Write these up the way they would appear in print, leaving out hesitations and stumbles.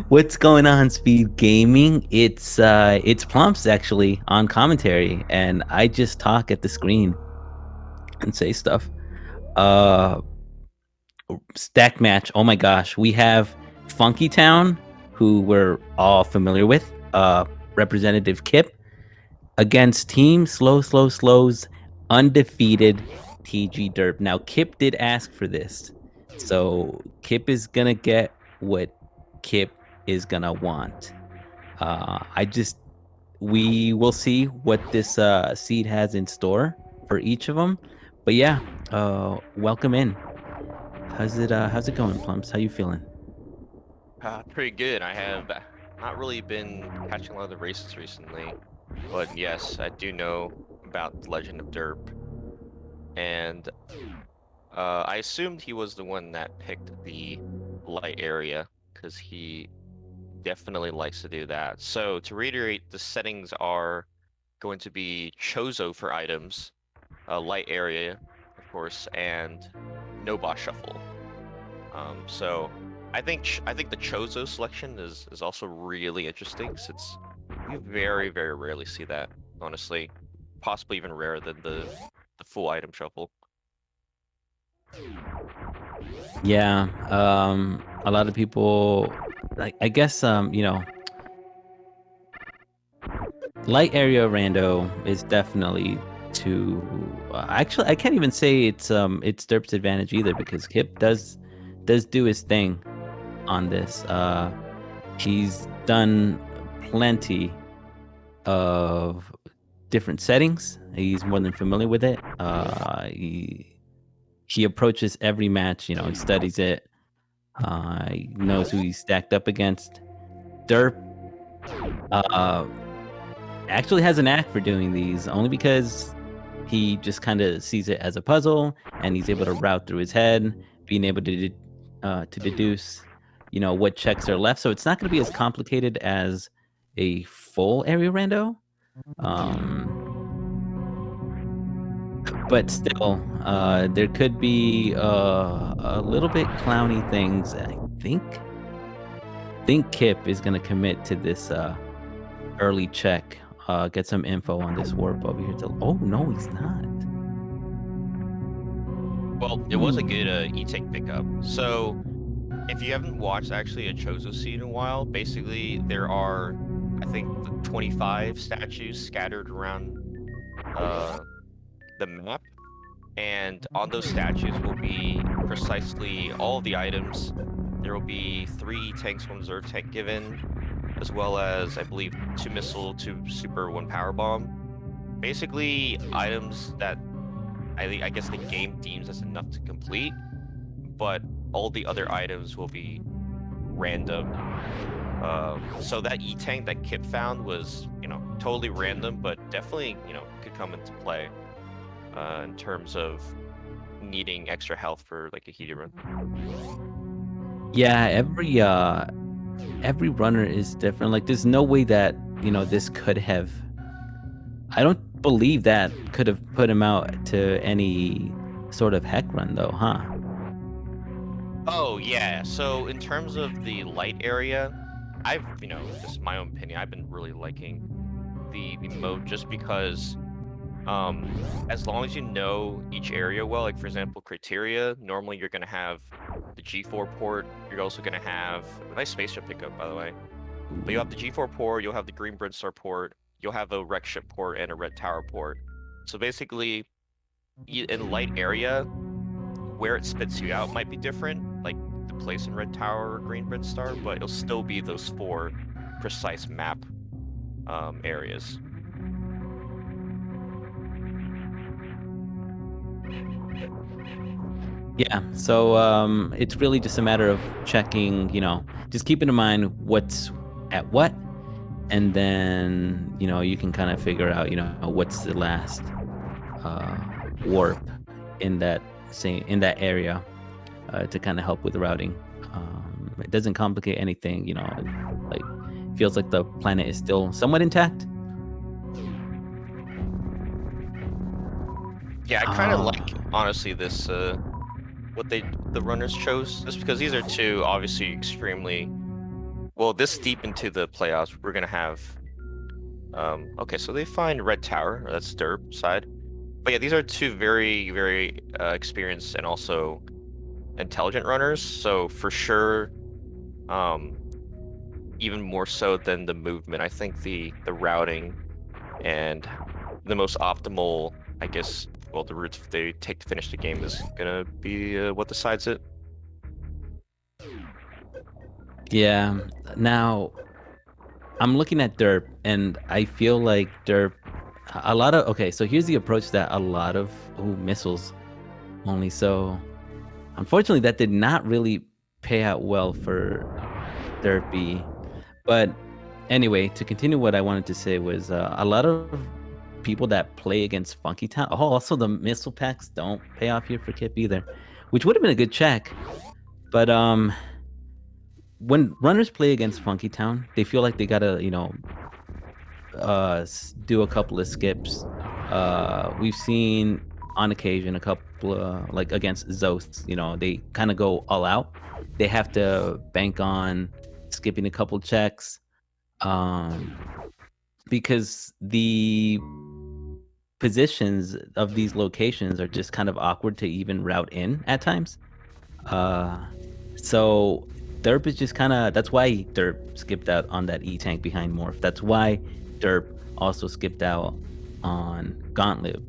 What's going on, Speed Gaming? It's Plumps actually on commentary, and I just talk at the screen and say stuff. Uh, Stack match. Oh my gosh, we have Funky Town, who we're all familiar with. Representative Kip against Team Slows undefeated TG Derp. Now Kip did ask for this, so Kip is gonna get what Kip is gonna want. I just we will see what this seed has in store for each of them. But yeah, welcome in. How's it going, Plumps? How you feeling? Pretty good. I have not really been catching a lot of the races recently, but yes, I do know about the Legend of Derp, and I assumed he was the one that picked the light area because he definitely likes to do that. So to reiterate, the settings are going to be Chozo for items, light area, of course, and no boss shuffle. So I think the Chozo selection is also really interesting since you very rarely see that, honestly. Possibly even rarer than the full item shuffle. Yeah, a lot of people, like I guess, light area rando is definitely to. Actually, I can't even say it's Derp's advantage either because Kip does do his thing on this. He's done plenty of different settings. He's more than familiar with it. He approaches every match. He studies it. He knows who he's stacked up against. Derp uh, actually has a knack for doing these, only because he just kind of sees it as a puzzle, and he's able to route through his head, being able to deduce, what checks are left. So it's not going to be as complicated as a full area rando. Um, but still, there could be a little bit clowny things. I think Kip is gonna commit to this early check. Get some info on this warp over here. Oh no, he's not. Well, it was a Hmm. good e-tank pickup. So if you haven't watched actually a Chozo seed in a while, basically there are I think 25 statues scattered around uh the map. And on those statues will be precisely all of the items. There will be 3 tanks, 1 reserve tank given, as well as, I believe, 2 missile, 2 super, 1 power bomb. Basically, items that I guess the game deems as enough to complete, but all the other items will be random. So that E-tank that Kip found was, totally random, but definitely, could come into play in terms of needing extra health for like a heater run. Yeah, every runner is different. Like, there's no way that this could have. I don't believe that could have put him out to any sort of heck run, though, huh? Oh yeah, so in terms of the light area, I've, just my own opinion, I've been really liking the mode just because as long as you know each area well, like for example criteria, normally you're gonna have the G4 port, you're also gonna have a nice spaceship pickup by the way. But you'll have the G4 port, you'll have the Green Brinstar port, you'll have a Wreck Ship port and a Red Tower port. So basically, in light area, where it spits you out might be different, like the place in Red Tower or Green Brinstar, but it'll still be those 4 precise map areas. Yeah, so it's really just a matter of checking, just keeping in mind what's at what, and then you can kind of figure out, what's the last uh, warp in that area to kind of help with the routing. It doesn't complicate anything, like feels like the planet is still somewhat intact. Yeah, I kind of Ah, like honestly this what the runners chose, just because these are 2 obviously extremely well, this deep into the playoffs, we're gonna have. Okay, so they find Red Tower. That's Derp side. But yeah, these are two very, very experienced and also intelligent runners. So for sure, um, even more so than the movement, I think the routing and the most optimal, I guess, well, the routes they take to finish the game is gonna be what decides it. Yeah. Now I'm looking at Derp, and I feel like Derp. A lot of okay. So here's the approach that a lot of missiles only. So unfortunately, that did not really pay out well for Derpy. But anyway, to continue, what I wanted to say was a lot of people that play against Funky Town. Oh, also the missile packs don't pay off here for Kip either, which would have been a good check. But when runners play against Funky Town, they feel like they gotta, do a couple of skips. We've seen on occasion a couple like against Zos, they kind of go all out. They have to bank on skipping a couple checks, um, because the positions of these locations are just kind of awkward to even route in at times. Uh, so Derp is just kind of that's why Derp skipped out on that E tank behind Morph. That's why Derp also skipped out on Gauntlet,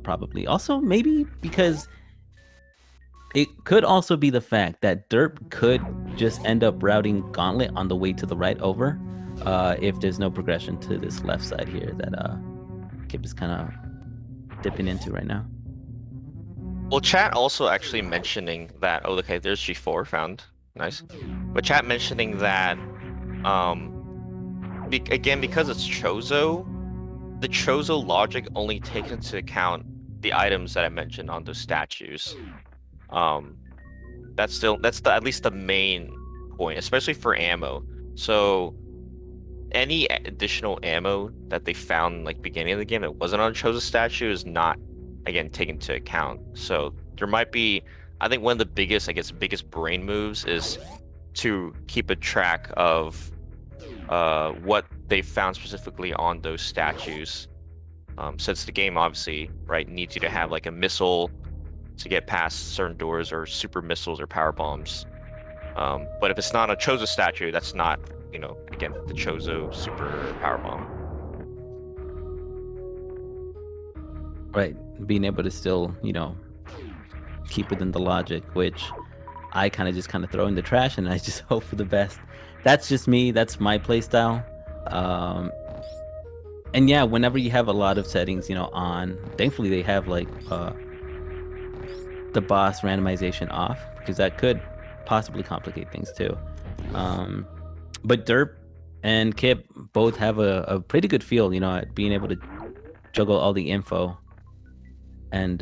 probably. Also, maybe because it could also be the fact that Derp could just end up routing Gauntlet on the way to the right over, if there's no progression to this left side here that Kip is kind of dipping into right now. Well, chat also actually mentioning that. Oh, okay, there's G4 found. Nice. But chat mentioning that, again, because it's Chozo, the Chozo logic only takes into account the items that I mentioned on those statues. That's at least the main point, especially for ammo. So any additional ammo that they found like beginning of the game that wasn't on Chozo statue is not, again, taken into account. So there might be, I think one of the biggest brain moves is to keep a track of what they found specifically on those statues. Since the game obviously, right, needs you to have like a missile to get past certain doors, or super missiles or power bombs. But if it's not a Chozo statue, that's not, again, the Chozo super power bomb. Right, being able to still, keep within the logic, which I kind of throw in the trash and I just hope for the best. That's just me. That's my play style. And yeah, whenever you have a lot of settings, on, thankfully they have like the boss randomization off, because that could possibly complicate things too. But Derp and Kip both have a pretty good feel, at being able to juggle all the info and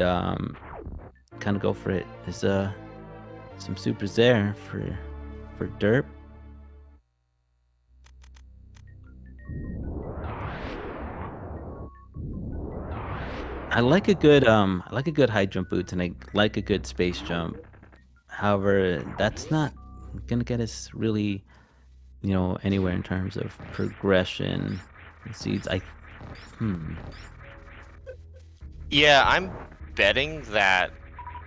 kind of go for it. There's some supers there for Derp. I like a good high jump boots, and I like a good space jump. However, that's not gonna get us really, anywhere in terms of progression. Seeds. Yeah, I'm betting that,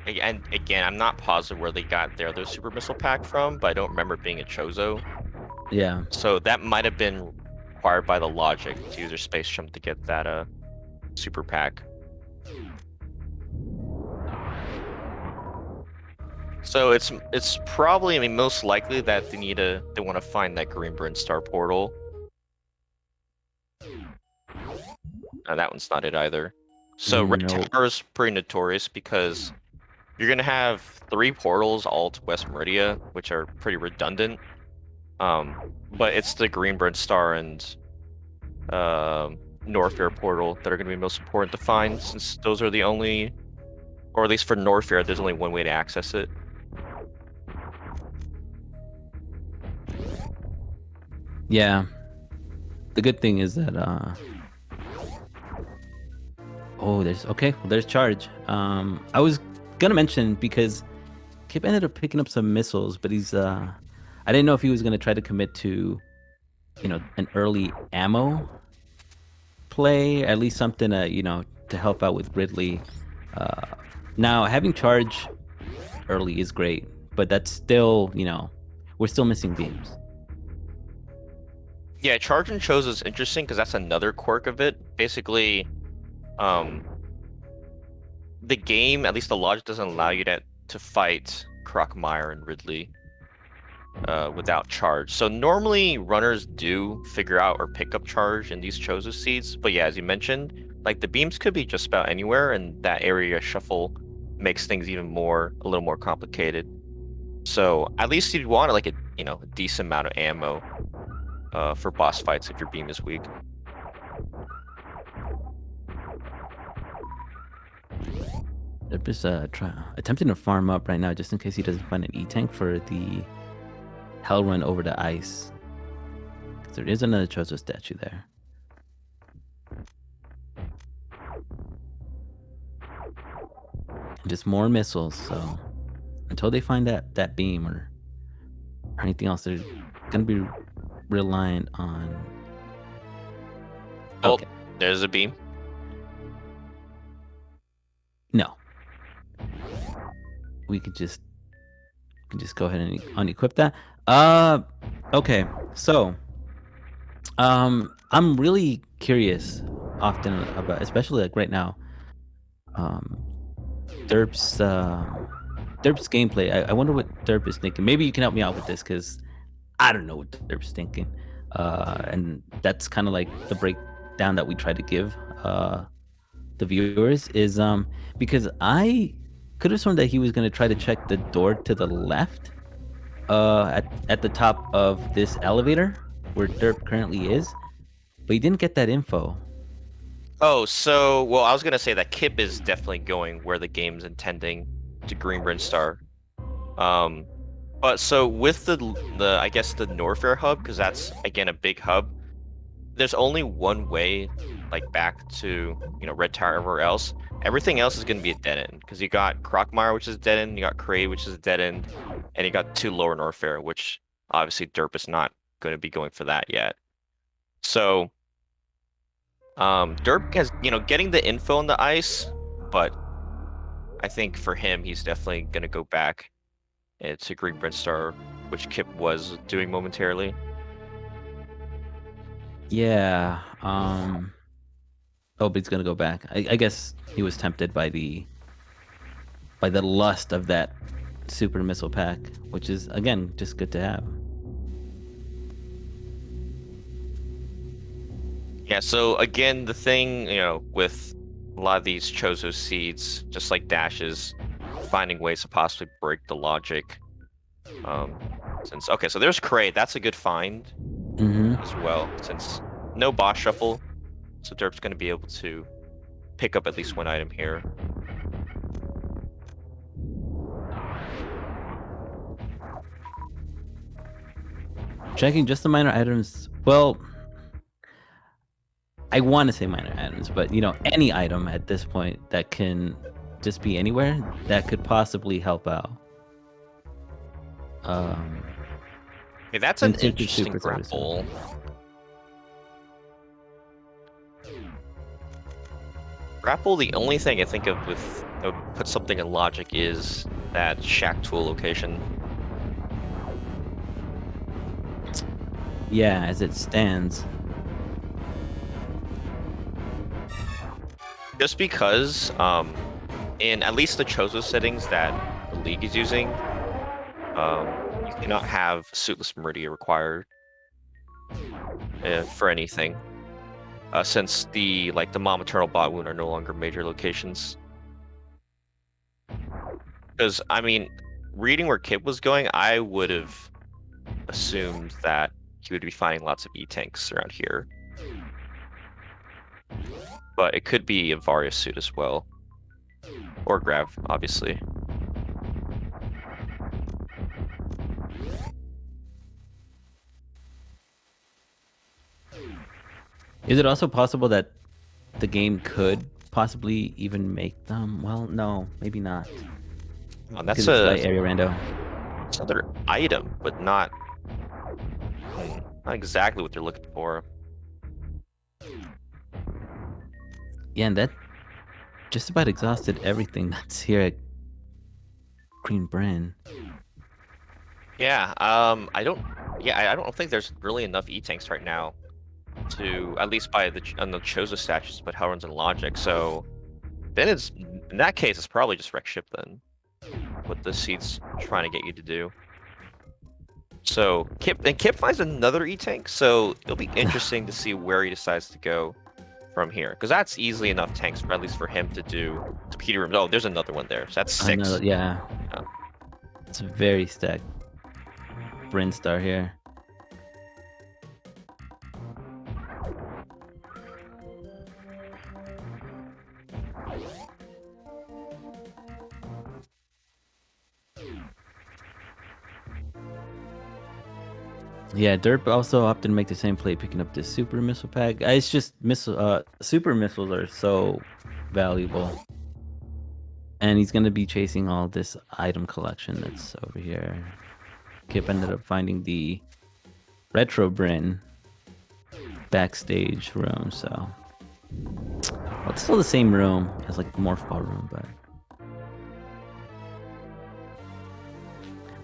and again, I'm not positive where they got their other super missile pack from, but I don't remember it being a Chozo. Yeah. So that might have been required by the logic to use their space jump to get that super pack. So it's probably, I mean, most likely that they want to find that Green Burn Star portal. That one's not it either. So Red Tower is pretty notorious because you're gonna have 3 portals all to West Meridia, which are pretty redundant. But it's the Greenburn Star and Norfair portal that are gonna be most important to find, since those are the only, or at least for Norfair, there's only one way to access it. Yeah. The good thing is that there's charge. I was gonna mention, because Kip ended up picking up some missiles, but he's I didn't know if he was gonna try to commit to, an early ammo play, at least something to help out with Ridley. Uh, Now having charge early is great, but that's still, we're still missing beams. Yeah, charge and chose is interesting because that's another quirk of it. Basically, um, the game, at least the logic, doesn't allow you to fight Crockmire and Ridley without charge. So normally runners do figure out or pick up charge in these Chozo seeds. But yeah, as you mentioned, like the beams could be just about anywhere, and that area shuffle makes things even a little more complicated. So at least you'd want like a decent amount of ammo for boss fights if your beam is weak. They're just attempting to farm up right now just in case he doesn't find an E-tank for the Hell Run over the ice. There is another Chozo statue there. And just more missiles, so until they find that beam or anything else, they're gonna be reliant on. Oh, Okay. there's a beam. No. We could just go ahead and unequip that. Okay. So, I'm really curious often about, especially like right now, Derp's gameplay. I wonder what Derp is thinking. Maybe you can help me out with this because I don't know what Derp's thinking. And that's kind of like the breakdown that we try to give the viewers is because I could have sworn that he was going to try to check the door to the left at the top of this elevator where Derp currently is, but he didn't get that info. Oh, so well, I was gonna say that Kip is definitely going where the game's intending to Green Brinstar. But so with the I guess the Norfair hub, because that's again a big hub, there's only one way like back to Red Tower, everywhere else. Everything else is gonna be a dead end because you got Crockmire, which is a dead end, you got Cray, which is a dead end, and you got 2 Lower Norfair, which obviously Derp is not going to be going for that yet. So Derp has getting the info on the ice, but I think for him he's definitely gonna go back to Green Brinstar, which Kip was doing momentarily. Yeah. Oh, but he's gonna go back. I guess he was tempted by the lust of that super missile pack, which is again just good to have. Yeah, so again, the thing, with a lot of these Chozo seeds, just like dashes, finding ways to possibly break the logic. Okay, so there's Cray, that's a good find as well, since no boss shuffle, so Derp's gonna be able to pick up at least one item here. Checking just the minor items. Well, I want to say minor items, but any item at this point that can just be anywhere that could possibly help out. Hey, that's an interesting grapple. Grapple, the only thing I think of with put something in logic is that Shack Tool location. Yeah, as it stands. Just because, in at least the Chozo settings that the League is using, you cannot have Suitless Meridia required for anything, since the Mom Eternal Bot Wound are no longer major locations. Because, I mean, reading where Kip was going, I would have assumed that he would be finding lots of E-tanks around here. But it could be a Varius suit as well. Or Grav, obviously. Is it also possible that the game could possibly even make them? Well, no, maybe not. That's a area rando. It's another item, but not Not exactly what they're looking for. Yeah, and that just about exhausted everything that's here at Green Bryn. Yeah, I don't think there's really enough E-tanks right now to, at least by on the Chozo statues, but how runs in logic. So then in that case, it's probably just wreck ship then, what the seat's trying to get you to do. So Kip finds another E-tank, so it'll be interesting to see where he decides to go from here, because that's easily enough tanks, for, at least for him to do speed rooms. Oh, there's another one there. So that's 6. Yeah. Yeah. It's a very stacked Bryn Star here. Yeah, Derp also opted to make the same play, picking up this super missile pack. It's just super missiles are so valuable. And he's gonna be chasing all this item collection that's over here. Kip ended up finding the Retro Bryn backstage room, so well, it's still the same room as like the Morph Ball room, but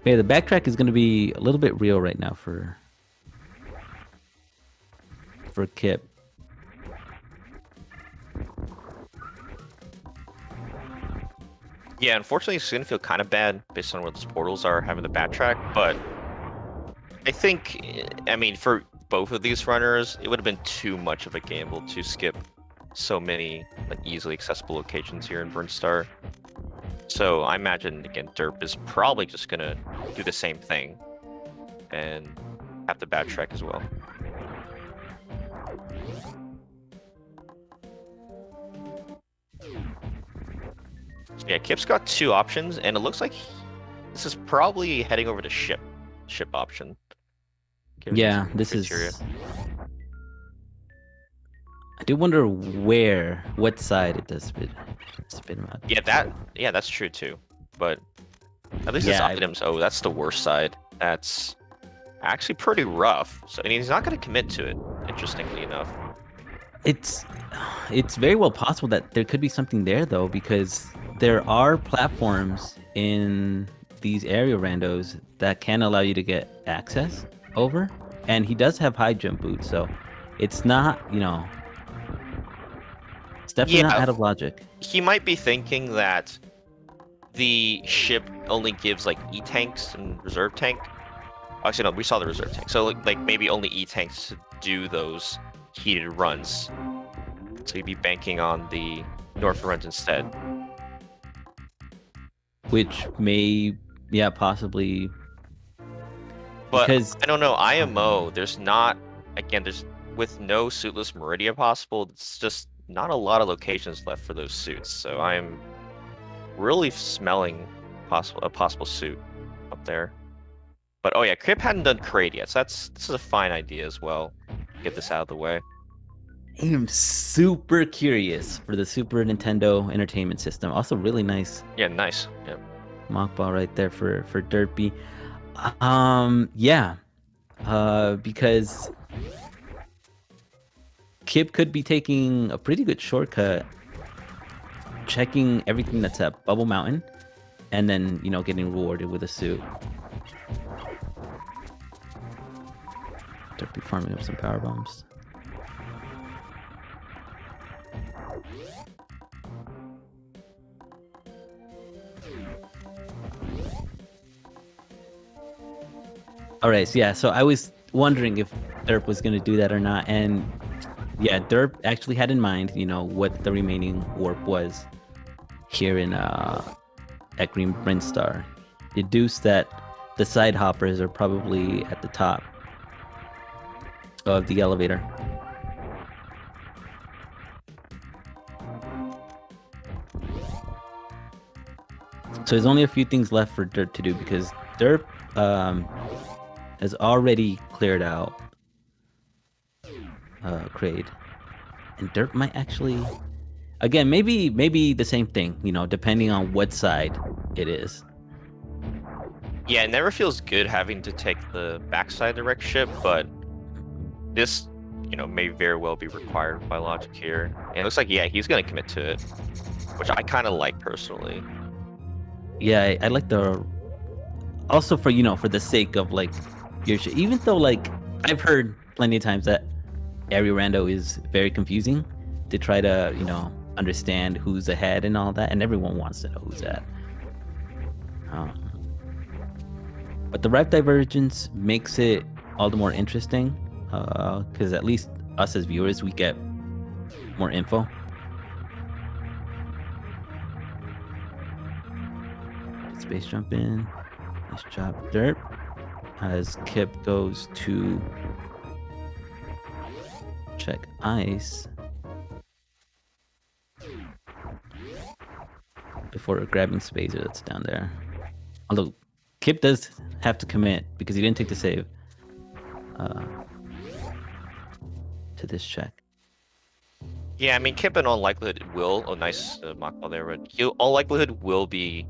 yeah, the backtrack is gonna be a little bit real right now for Kip. Yeah, unfortunately, it's gonna feel kind of bad based on where those portals are, having the backtrack. But I think, I mean, for both of these runners, it would have been too much of a gamble to skip so many like easily accessible locations here in Burnstar. So I imagine again, Derp is probably just gonna do the same thing and have to backtrack as well. Yeah, Kip's got 2 options, and it looks like this is probably heading over to ship option. Yeah, this criteria. I do wonder what side it does spit him out. Yeah, that's true too. But at least his items. Oh, that's the worst side. That's actually pretty rough. So, and he's not going to commit to it. Interestingly enough, it's very well possible that there could be something there though, because there are platforms in these area randos that can allow you to get access over, and he does have high jump boots, so it's not, it's definitely not out of logic. He might be thinking that the ship only gives like E-tanks and reserve tank. Actually, no, we saw the reserve tank. So like maybe only E-tanks to do those heated runs. So he'd be banking on the North runs instead. Which may, possibly. But because I don't know, IMO, there's with no suitless Meridia possible, it's just not a lot of locations left for those suits. So I'm really smelling a possible suit up there. But oh yeah, Kip hadn't done Crate yet, so this is a fine idea as well. Get this out of the way. I am super curious for the Super Nintendo Entertainment System. Also really nice. Yeah, nice. Yeah. Mock ball right there for Derpy. Because Kip could be taking a pretty good shortcut, checking everything that's at Bubble Mountain, and then, getting rewarded with a suit. Derpy farming up some power bombs. All right, so I was wondering if Derp was going to do that or not, and yeah, Derp actually had in mind, what the remaining warp was here in at Green Bryn Star. Deduced that the side hoppers are probably at the top of the elevator. So there's only a few things left for Derp to do, because Derp has already cleared out Kraid, and Derp might actually, again, maybe the same thing, depending on what side it is. Yeah, it never feels good having to take the backside of the wreck ship, but this, may very well be required by logic here. And it looks like, yeah, he's gonna commit to it, which I kind of like personally. Yeah, I like the also for for the sake of like even though like I've heard plenty of times that area rando is very confusing to try to understand who's ahead and all that, and everyone wants to know who's at. Um, but the route divergence makes it all the more interesting because at least us as viewers we get more info. Space jump in. Nice job, Derp. As Kip goes to check ice before grabbing Spazer that's down there. Although Kip does have to commit because he didn't take the save to this check. Yeah, I mean, Kip in all likelihood will. Oh, nice mock ball there, but he all likelihood will be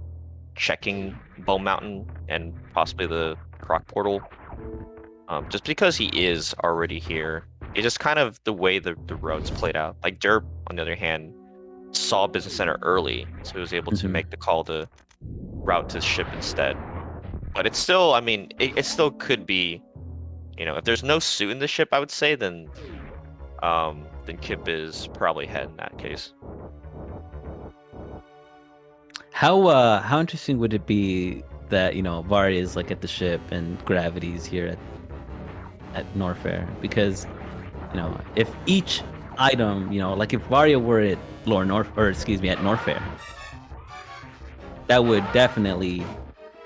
checking Bone Mountain and possibly the Croc Portal. Just because he is already here. It's just kind of the way the roads played out. Like Derp, on the other hand, saw Business Center early, so he was able to make the call to route to ship instead. But it's still, I mean, it still could be, if there's no suit in the ship, I would say, then Kip is probably ahead in that case. How interesting would it be that Varia is like at the ship and Gravity's here at Norfair? Because if each item, like if Varia were at at Norfair, that would definitely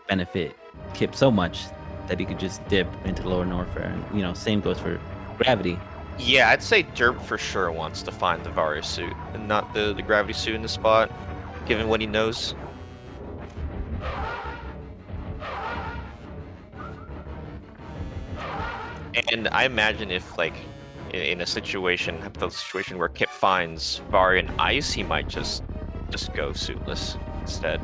benefit Kip so much that he could just dip into Lower Norfair. And, same goes for Gravity. Yeah, I'd say Derp for sure wants to find the Varia suit and not the Gravity suit in the spot, given what he knows. And I imagine if, like, in a hypothetical situation where Kip finds Varia in ice, he might just go suitless instead.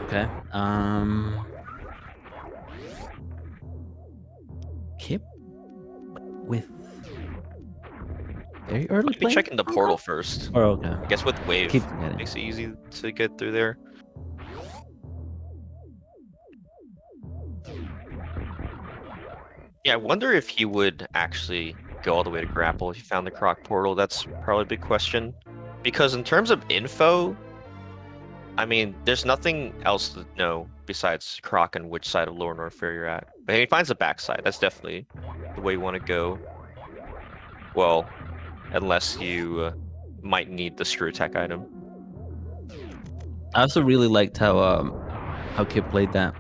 Okay. Kip with very early Maybe checking the portal first. Oh, okay. I guess with wave makes it easy to get through there. Yeah, I wonder if he would actually go all the way to grapple if he found the Croc portal. That's probably a big question. Because in terms of info, I mean, there's nothing else to know besides Croc and which side of Lower Norfair you're at. But if he finds the backside, that's definitely the way you want to go. Well, unless you might need the screw attack item. I also really liked how Kip played that,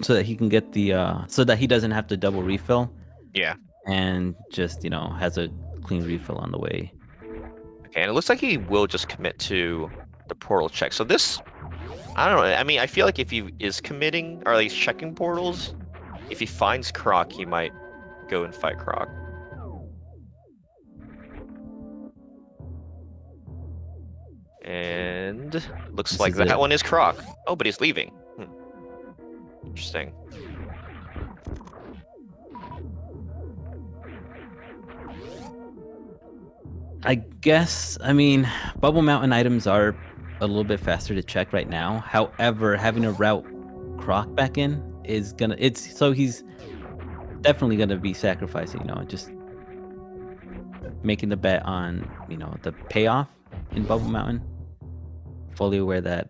so that he can get the so that he doesn't have to double refill. Yeah. And just has a clean refill on the way. Okay, and it looks like he will just commit to the portal check. So this, I don't know. I mean, I feel like if he is committing, or he's checking portals, if he finds Croc, he might go and fight Croc. And looks like that one is Croc. Oh, but he's leaving. Interesting. I guess, I mean, Bubble Mountain items are a little bit faster to check right now. However, having to route Croc back in is gonna, he's definitely gonna be sacrificing, just making the bet on, the payoff in Bubble Mountain. Fully aware that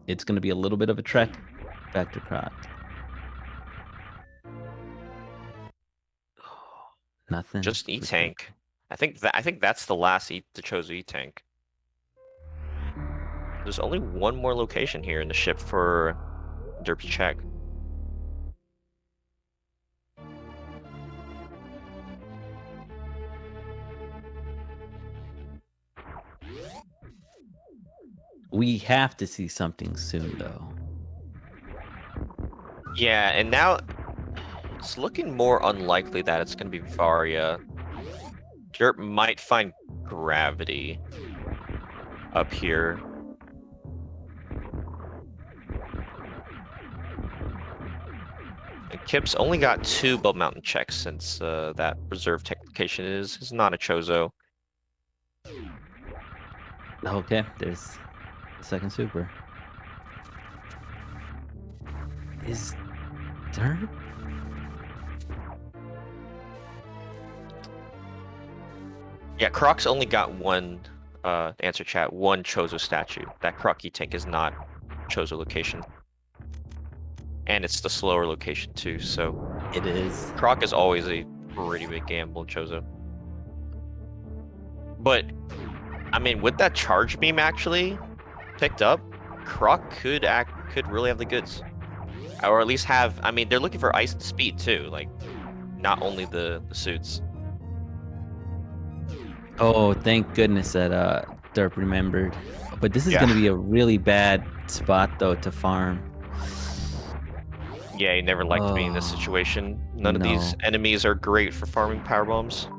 it's gonna be a little bit of a trek back to Croc. Nothing. Just E-Tank. I think that's the last the Chozo E-Tank. There's only one more location here in the ship for Derp's check. We have to see something soon, though. Yeah, and now It's looking more unlikely that it's going to be Varia. Derp might find gravity up here. And Kip's only got 2 Bub Mountain checks since that reserve technication is not a Chozo. Okay, there's the second super. Is Derp? Yeah, Croc's only got one, answer chat, one Chozo statue. That Croc tank is not Chozo location. And it's the slower location too, so It is. Croc is always a pretty big gamble in Chozo. But, I mean, with that charge beam actually picked up, Croc could really have the goods. Or at least have, I mean, they're looking for ice and speed too, like, not only the suits. Oh, thank goodness that Derp remembered. But this is Yeah. going to be a really bad spot though to farm. Yeah, he never liked to be in this situation. None of these enemies are great for farming power bombs.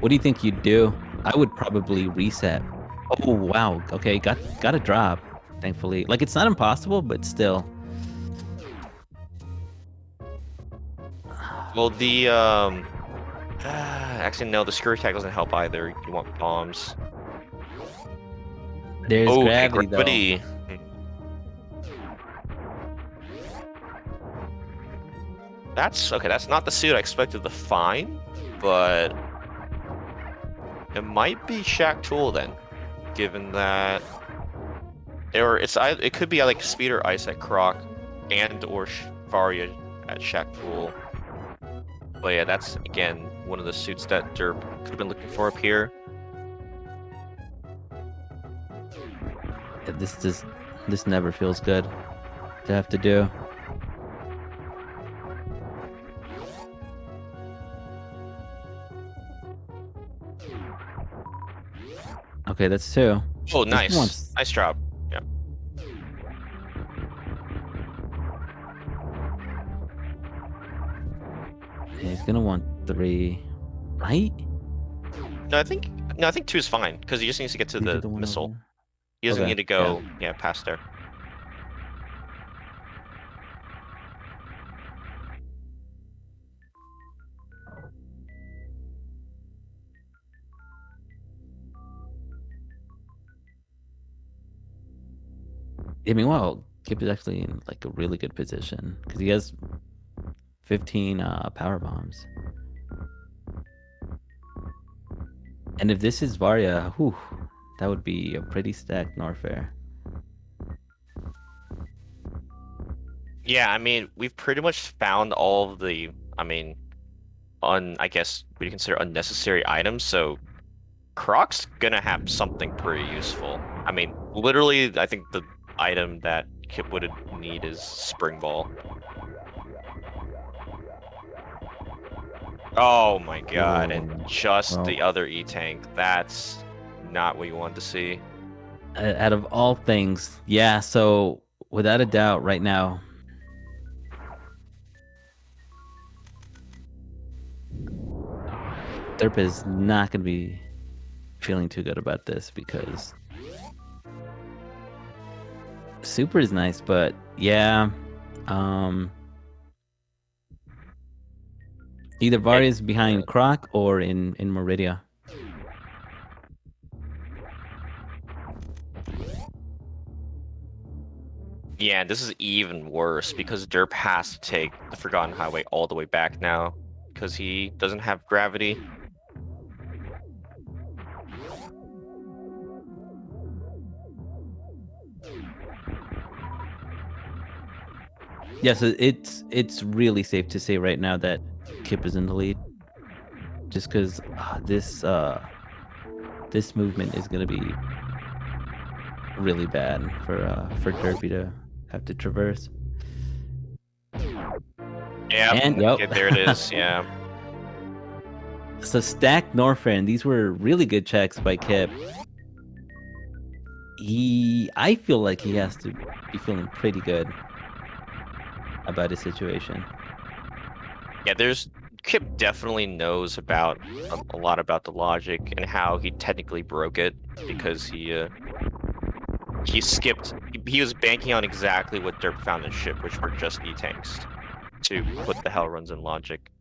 What do you think you'd do? I would probably reset. Oh wow. Okay, got a drop. Thankfully, like it's not impossible, but still. Well, the actually no, the screw attack doesn't help either. You want bombs. There's Oh, gravity though. gravity. That's okay. That's not the suit I expected to find, but it might be Shaq Tool then, given that, or it could be like Speed or Ice at Croc, and or Varia at Shaq Tool. But yeah, that's again one of the suits that Derp could have been looking for up here. Yeah, this never feels good to have to do. Okay, that's 2. Oh, nice. Nice job. Yeah. He's gonna want 3, right? No, I think 2 is fine because he just needs to get to the missile. Over? He doesn't Okay, need to go past there. I mean, well, Kip is actually in like a really good position because he has 15 power bombs. And if this is Varia, whew, that would be a pretty stacked Norfair. Yeah, I mean, we've pretty much found all of the, I mean, I guess we consider unnecessary items, so Croc's gonna have something pretty useful. I mean, literally, I think the item that Kip would need is Spring Ball. Oh my god, and just the other E-Tank. That's not what you want to see. Out of all things, yeah, so without a doubt, right now, Derp is not going to be feeling too good about this because Super is nice, but yeah, either Varia is behind Croc or in Meridia. Yeah, this is even worse because Derp has to take the Forgotten Highway all the way back now because he doesn't have gravity. Yeah, so it's really safe to say right now that Kip is in the lead, just because this movement is gonna be really bad for Derpy to have to traverse. Yeah, and yep. There it is. Yeah. So stacked Norfair, and these were really good checks by Kip. I feel like he has to be feeling pretty good about his situation. Yeah, Kip definitely knows about a lot about the logic and how he technically broke it because he skipped. He was banking on exactly what Derp found in ship, which were just E tanks to put the hell runs in logic.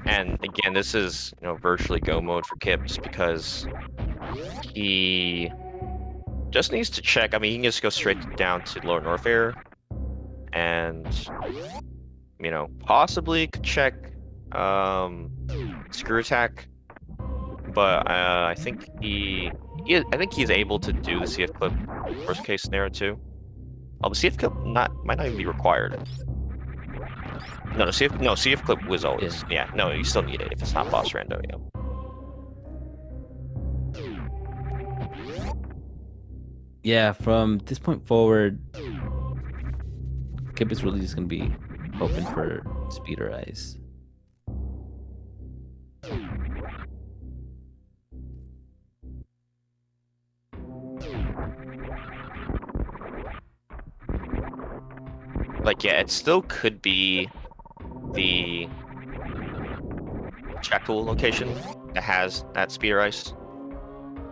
And again, this is virtually go mode for Kip just because he just needs to check. I mean, he can just go straight down to Lower North Air and possibly could check screw attack, but I think I think he's able to do the CF clip worst case scenario too. Oh, the CF clip might not even be required. No, CF clip was always no, you still need it if it's not boss rando. Yeah, from this point forward, Kip is really just gonna be hoping for speeder ice. Like, yeah, it still could be the check tool location that has that speeder ice,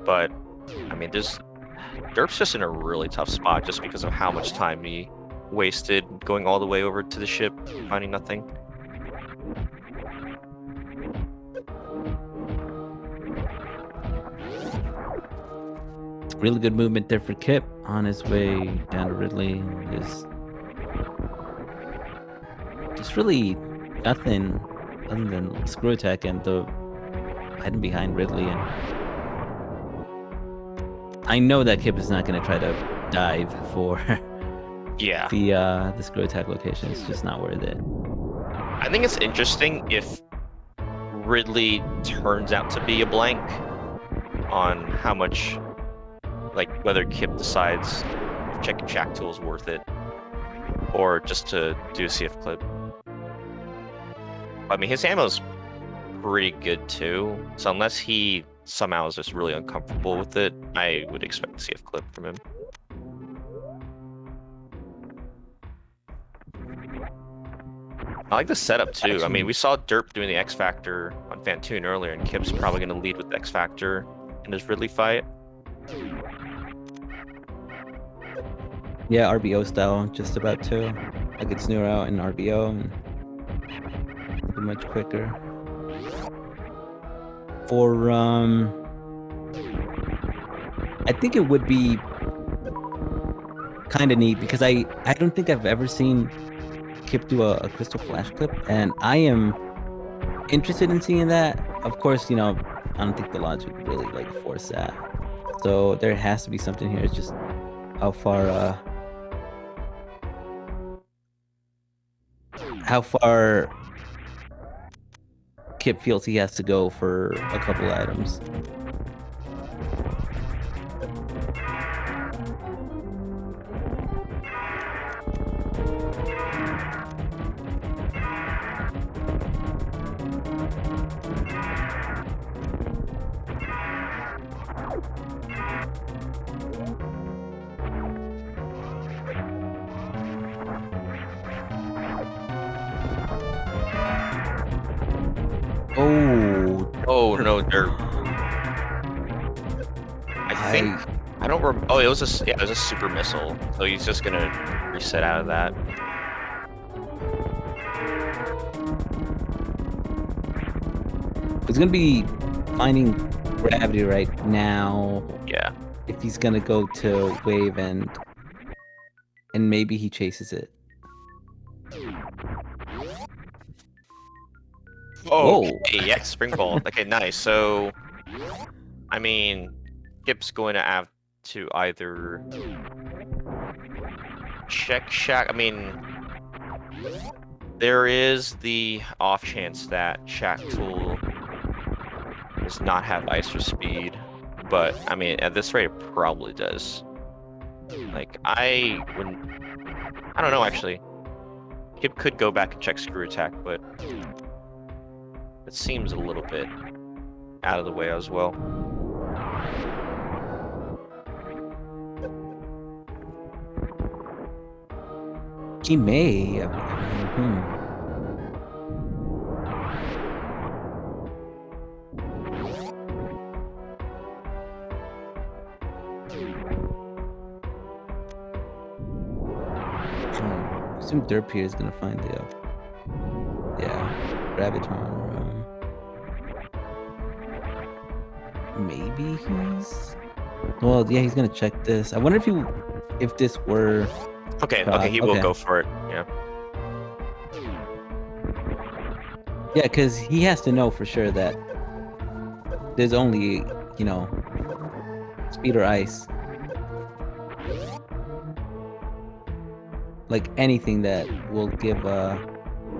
but I mean, Derp's just in a really tough spot just because of how much time he wasted going all the way over to the ship, finding nothing. Really good movement there for Kip on his way down to Ridley. Just really nothing other than screw attack and the hiding behind Ridley. And I know that Kip is not going to try to dive for the screw attack location. It's just not worth it. I think it's interesting if Ridley turns out to be a blank on how much, like whether Kip decides if checking Shack Tool is worth it or just to do a CF clip. I mean, his ammo's pretty good too, so unless he somehow is just really uncomfortable with it, I would expect to see a clip from him. I like the setup too. Actually, I mean, we saw Derp doing the X Factor on Fantoon earlier, and Kip's probably going to lead with the X Factor in his Ridley fight. Yeah, RBO style, just about to. I could snare out in RBO and be much quicker. For I think it would be kind of neat because I don't think I've ever seen Kip do a crystal flash clip, and I am interested in seeing that. Of course, I don't think the logic would really like force that. So there has to be something here. It's just how far Kip feels he has to go for a couple items. Oh no, Derp. I think I don't remember. Oh, it was a super missile. So he's just gonna reset out of that. He's gonna be finding gravity right now. Yeah. If he's gonna go to wave and maybe he chases it. Oh, okay, yeah, springbolt. Okay, nice. So, I mean, Kip's going to have to either check Shack. I mean, there is the off chance that Shack Tool does not have ice or speed, but I mean, at this rate, it probably does. Like, I don't know actually. Kip could go back and check screw attack, but it seems a little bit out of the way as well. He may. I mean, I assume Derp here is gonna find the yeah, Graviton. Maybe he's. Well, yeah, he's gonna check this. I wonder if this were. Okay, Croc. okay, he will go for it. Yeah. Yeah, because he has to know for sure that there's only, you know, speed or ice. Like anything that will give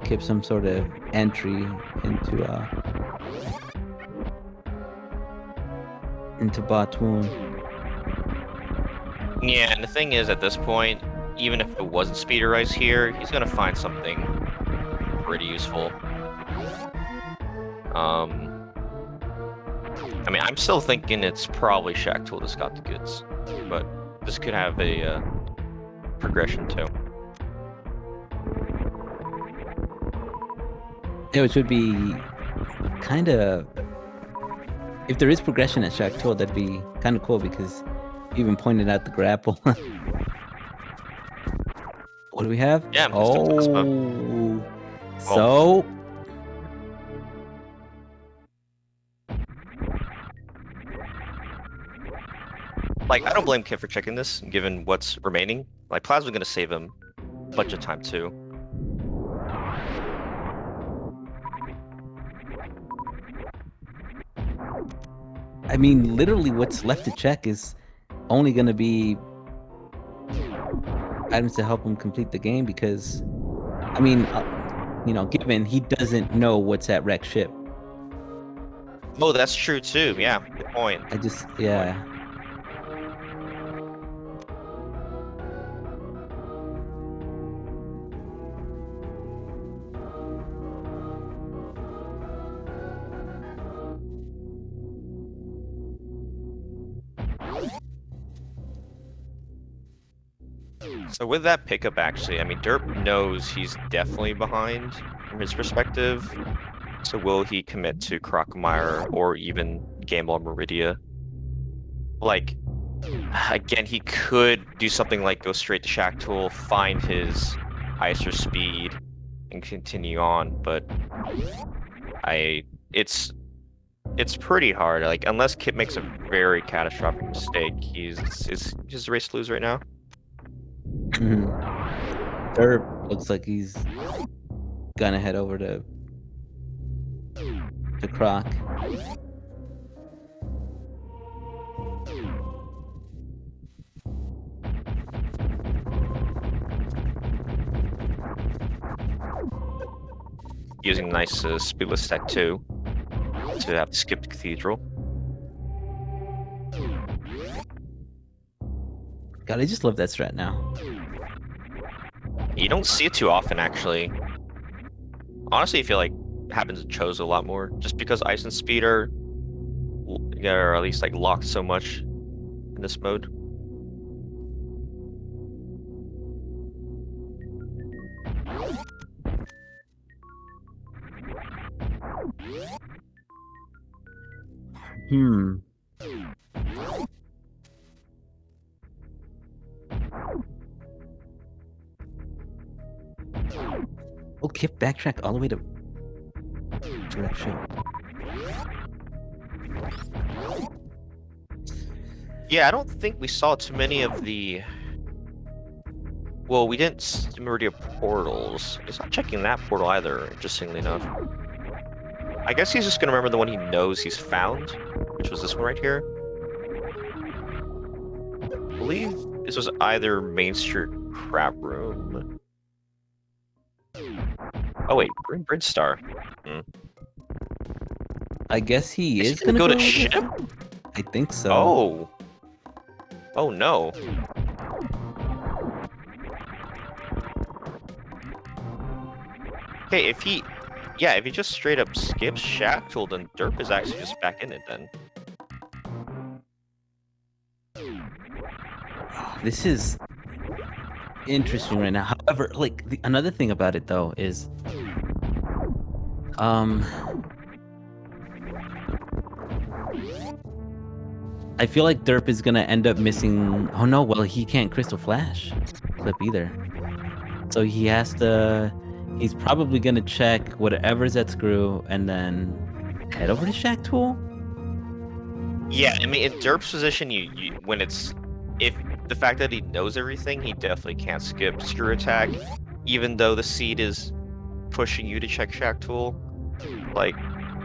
Kip some sort of entry into Batoon. Yeah, and the thing is, at this point, even if it wasn't Speeder Ice here, he's gonna find something pretty useful. I mean, I'm still thinking it's probably Shack Tool that's got the goods, but this could have a progression too. Yeah, which would be kind of, if there is progression at Shack Tool, that'd be kind of cool because you even pointed out the grapple. What do we have? Yeah, oh, so. Like, I don't blame Kit for checking this, given what's remaining. Like, Plasma's gonna save him a bunch of time, too. I mean, literally what's left to check is only gonna be items to help him complete the game because, I mean, you know, given he doesn't know what's at Wreck Ship. Oh, that's true, too. Yeah, good point. Yeah. So with that pickup, actually, I mean, Derp knows he's definitely behind from his perspective. So will he commit to Crocomire or even Gamble on Meridia? Like, again, he could do something like go straight to Shack Tool, find his ice or speed, and continue on. But it's pretty hard. Like, unless Kip makes a very catastrophic mistake, he's a race to lose right now. Derp looks like he's gonna head over to Croc. Using nice speedless tech too to have to skip the cathedral. God, I just love that strat now. You don't see it too often, actually. Honestly, I feel like it happens in Chozo a lot more, just because ice and speed are at least like locked so much in this mode. Oh, Kip backtrack all the way to Wreck Ship. Yeah, I don't think we saw too many of the. Well, we didn't see Meridia portals. He's not checking that portal either, interestingly enough. I guess he's just gonna remember the one he knows he's found, which was this one right here. I believe this was either Main Street Crab Room. Oh wait, Bridge Star. I guess he is gonna go to ship? I think so. Oh. Oh no. Okay, if he just straight up skips Shack Tool, then Derp is actually just back in it then. This is interesting right now. However, like another thing about it though is, um, I feel like Derp is gonna end up missing. Oh no, well he can't Crystal Flash clip either, so he has to. He's probably gonna check whatever's at Screw and then head over to Shack Tool. Yeah, I mean, in Derp's position, you when it's if the fact that he knows everything, he definitely can't skip Screw Attack, even though the seed is pushing you to check Shack Tool. Like,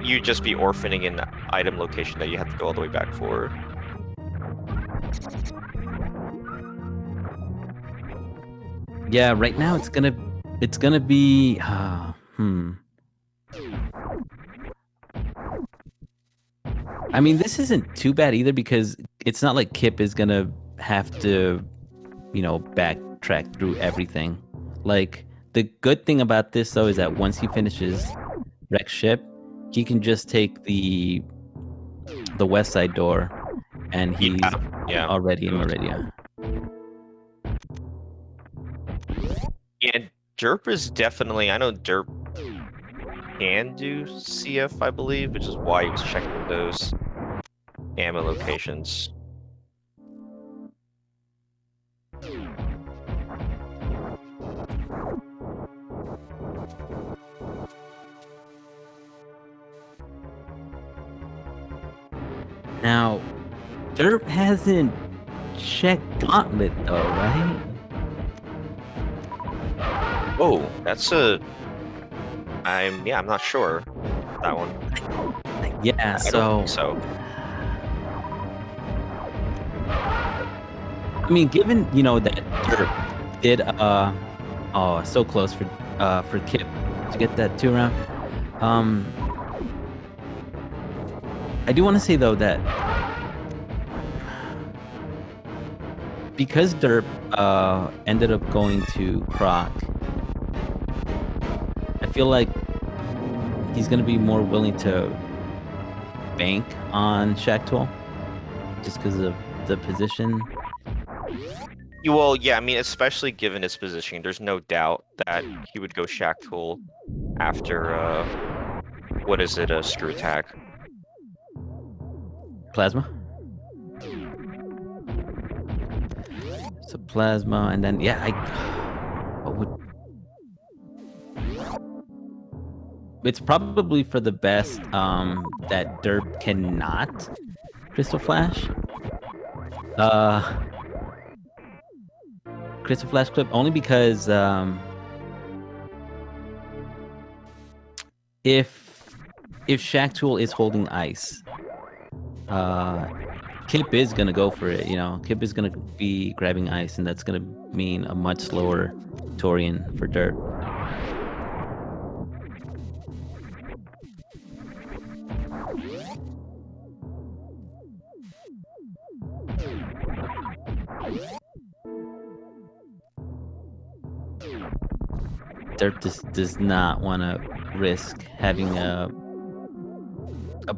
you'd just be orphaning an item location that you have to go all the way back for. Yeah, right now it's gonna be I mean, this isn't too bad either because it's not like Kip is gonna have to, backtrack through everything. Like the good thing about this though is that once he finishes Rex ship, he can just take the west side door and he's Yeah. already in Meridia. Yeah, Derp is definitely. I know Derp can do CF, I believe, which is why he was checking those ammo locations. Now, Derp hasn't checked Gauntlet though, right? Oh, that's a. I'm not sure that one. Yeah, I so don't think so. I mean, given that Derp did so close for Kip to get that 2 round. I do want to say though that because Derp ended up going to Croc, I feel like he's gonna be more willing to bank on Shack Tool just because of the position. Well, yeah, I mean, especially given his positioning, there's no doubt that he would go Shack Tool after what is it, a Screw Attack. Plasma. So Plasma, and then it's probably for the best that Derp cannot Crystal Flash. Crystal Flash clip only because if Shack Tool is holding ice, Kip is gonna go for it. Kip is gonna be grabbing ice, and that's gonna mean a much slower Torian for Derp. Derp just does not want to risk having a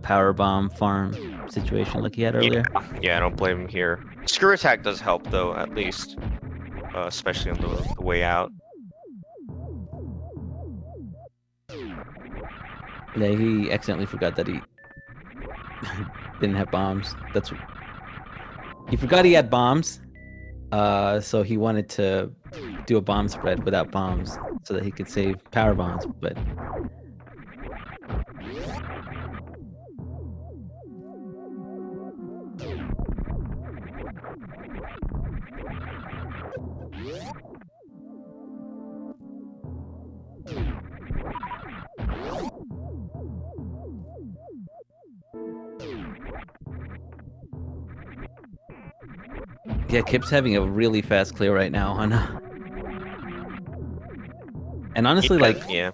power bomb farm situation like he had earlier. Yeah, I don't blame him here. Screw Attack does help though, at least, especially on the way out. Yeah, he accidentally forgot that he didn't have bombs. He forgot he had bombs. So he wanted to do a bomb spread without bombs so that he could save power bombs, but yeah, Kip's having a really fast clear right now, huh? And honestly,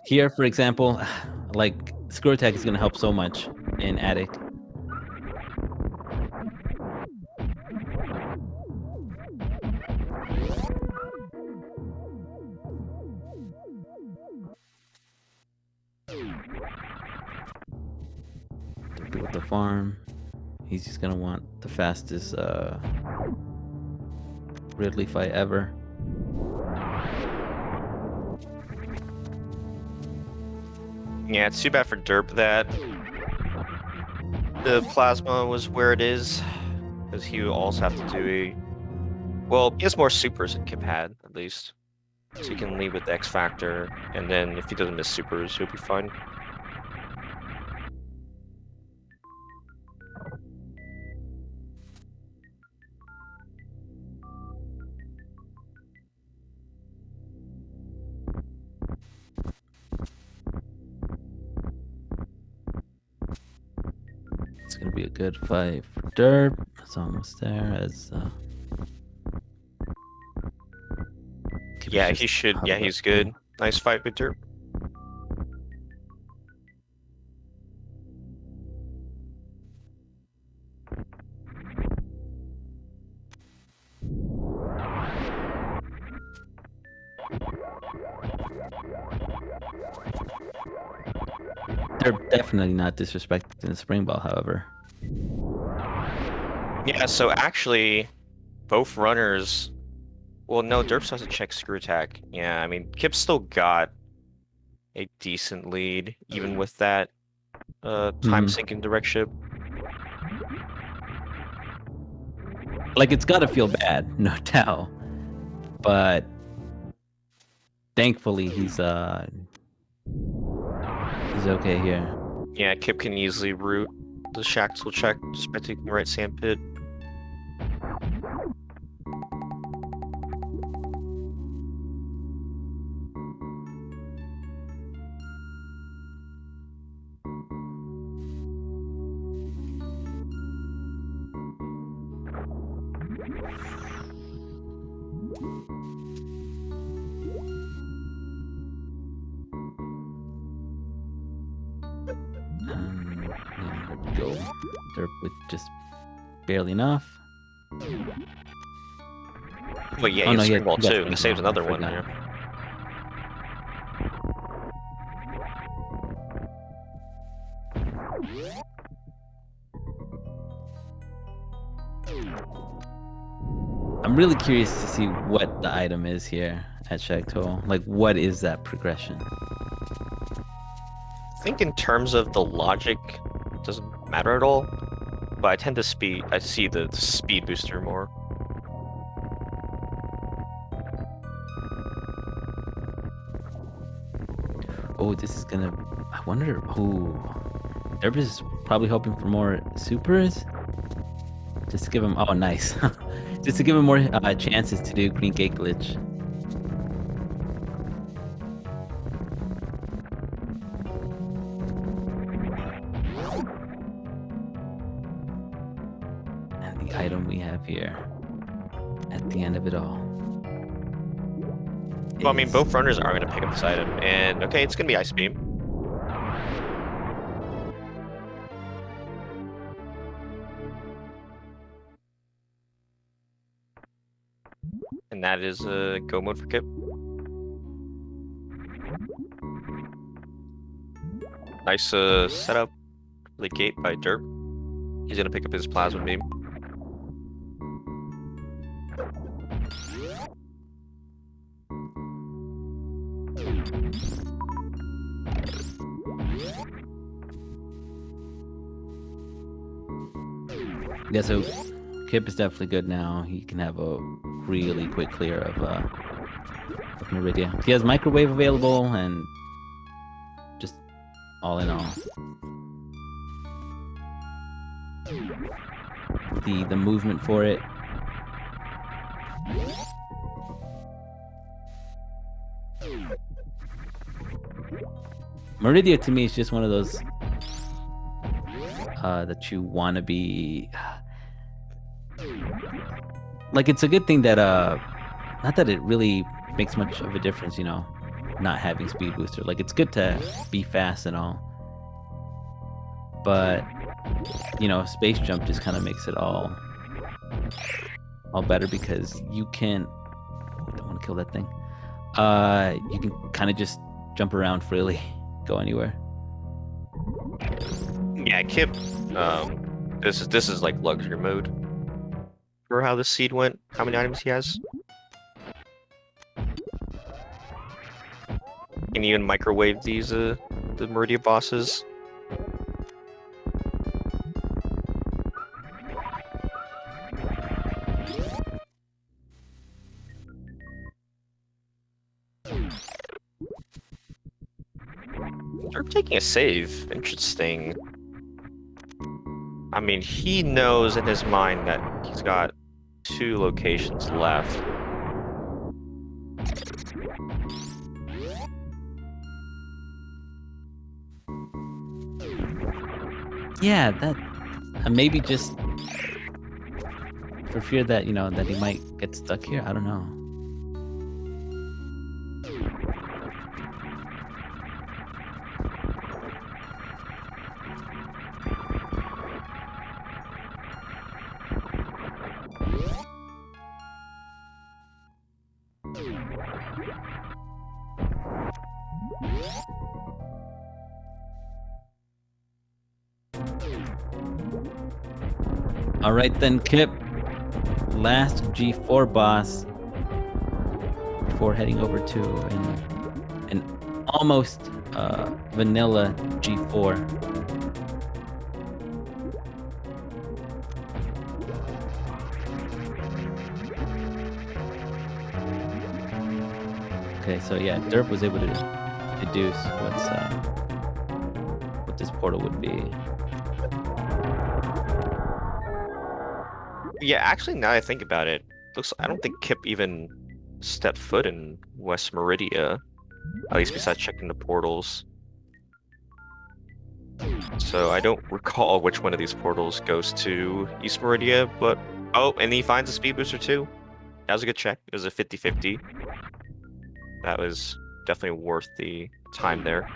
here, for example, like Screw Attack is gonna help so much in Attic. With the farm, he's just gonna want the fastest Ridley fight ever. Yeah, it's too bad for Derp that the plasma was where it is, because he would also have to do a. Well, he has more supers than Kip had, at least. So he can lead with the X Factor, and then if he doesn't miss supers, he'll be fine. It's gonna be a good fight for Derp. It's almost there as Kip Yeah, is he just should. Yeah, huddled up he's here. good. Nice fight with Derp. They're definitely not disrespecting the spring ball, however. Yeah, so actually, both runners. Well, no, Derp still has to check screw attack. Yeah, I mean, Kip still got a decent lead, even with that time sinking direct ship. Like it's gotta feel bad, no doubt. But thankfully he's okay here. Yeah, Kip can easily route the Shaxel check just by taking the right sand pit. Yeah, there we go. Derp with just barely enough. But yeah, Oh he no, has spring ball he got too. spring He saves ball. I another one. forgot. Yeah. I'm really curious to see what the item is here at Shakto. Like, what is that progression? I think in terms of the logic, it doesn't matter at all. But I tend to speed. I see the speed booster more. Oh, this is gonna. I wonder. Oh, Derp is probably hoping for more supers. Just to give him. Oh, nice. Just to give him more chances to do green gate glitch. And the item we have here at the end of it all. Well, I mean, both runners are going to pick up this item, and okay, it's going to be Ice Beam. And that is go mode for Kip. Nice setup for the gate by Derp. He's going to pick up his Plasma Beam. Yeah, so Kip is definitely good now. He can have a really quick clear of Meridia. He has microwave available and just all in all. The movement for it. Meridia to me is just one of those that you want to be like. It's a good thing that not that it really makes much of a difference, you know, not having speed booster. Like it's good to be fast and all, but you know, space jump just kind of makes it all better because you can. I don't want to kill that thing. You can kind of just jump around freely, go anywhere. Yeah, Kip. This is like luxury mode for how the seed went. How many items he has? Can even microwave these the Meridia bosses. They're taking a save. Interesting. I mean, he knows in his mind that he's got 2 locations left. Yeah, that maybe just for fear that, that he might get stuck here. I don't know. All right then, Kip. Last G4 boss before heading over to an almost vanilla G4. Okay, so yeah, Derp was able to deduce what this portal would be. Yeah, actually, now I think about it, I don't think Kip even stepped foot in West Meridia, at least besides checking the portals. So I don't recall which one of these portals goes to East Meridia, but oh, and he finds a speed booster too. That was a good check. It was a 50-50. That was definitely worth the time there.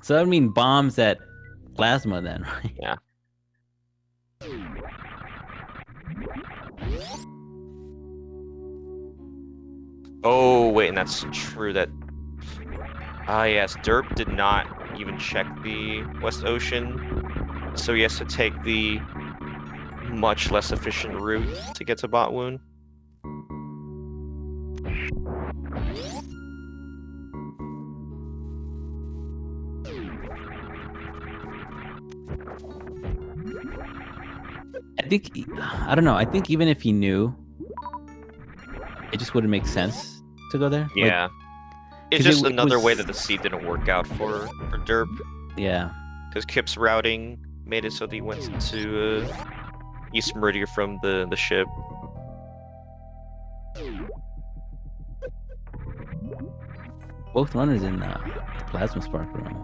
So that would mean bombs at Plasma then, right? Yeah. Oh, wait, and that's true that... Ah, yes, Derp did not even check the West Ocean, so he has to take the much less efficient route to get to Botwoon. I don't know. I think even if he knew, it just wouldn't make sense to go there. Yeah. It's just another way that the seed didn't work out for Derp. Yeah. Because Kip's routing made it so that he went to East Meridia from the ship. Both runners in the Plasma Spark room.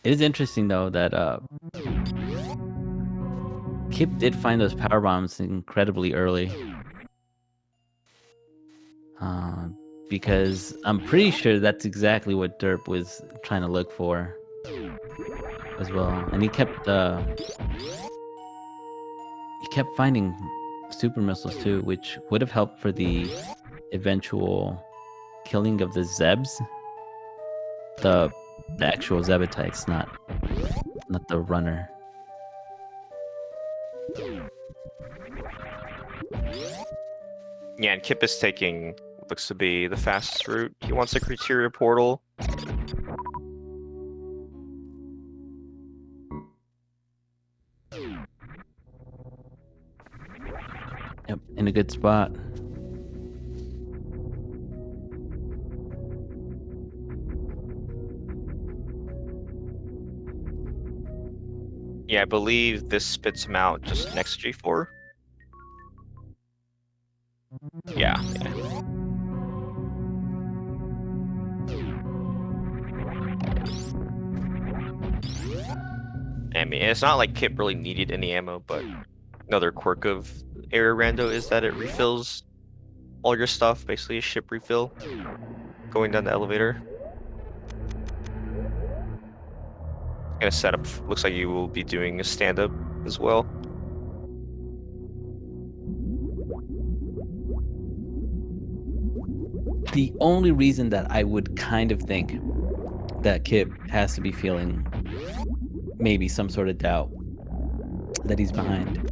It is interesting though that Kip did find those power bombs incredibly early. Because I'm pretty sure that's exactly what Derp was trying to look for as well. And he kept finding super missiles too, which would have helped for the eventual killing of the Zebs. The actual Zebatites, not the runner. Yeah, and Kip is taking what looks to be the fastest route. He wants a criteria portal. Yep, in a good spot. Yeah, I believe this spits him out just next to G4. Yeah. And mean, it's not like Kip really needed any ammo, but another quirk of Area Rando is that it refills all your stuff, basically a ship refill going down the elevator. And a setup looks like you will be doing a stand-up as well. The only reason that I would kind of think that Kip has to be feeling maybe some sort of doubt that he's behind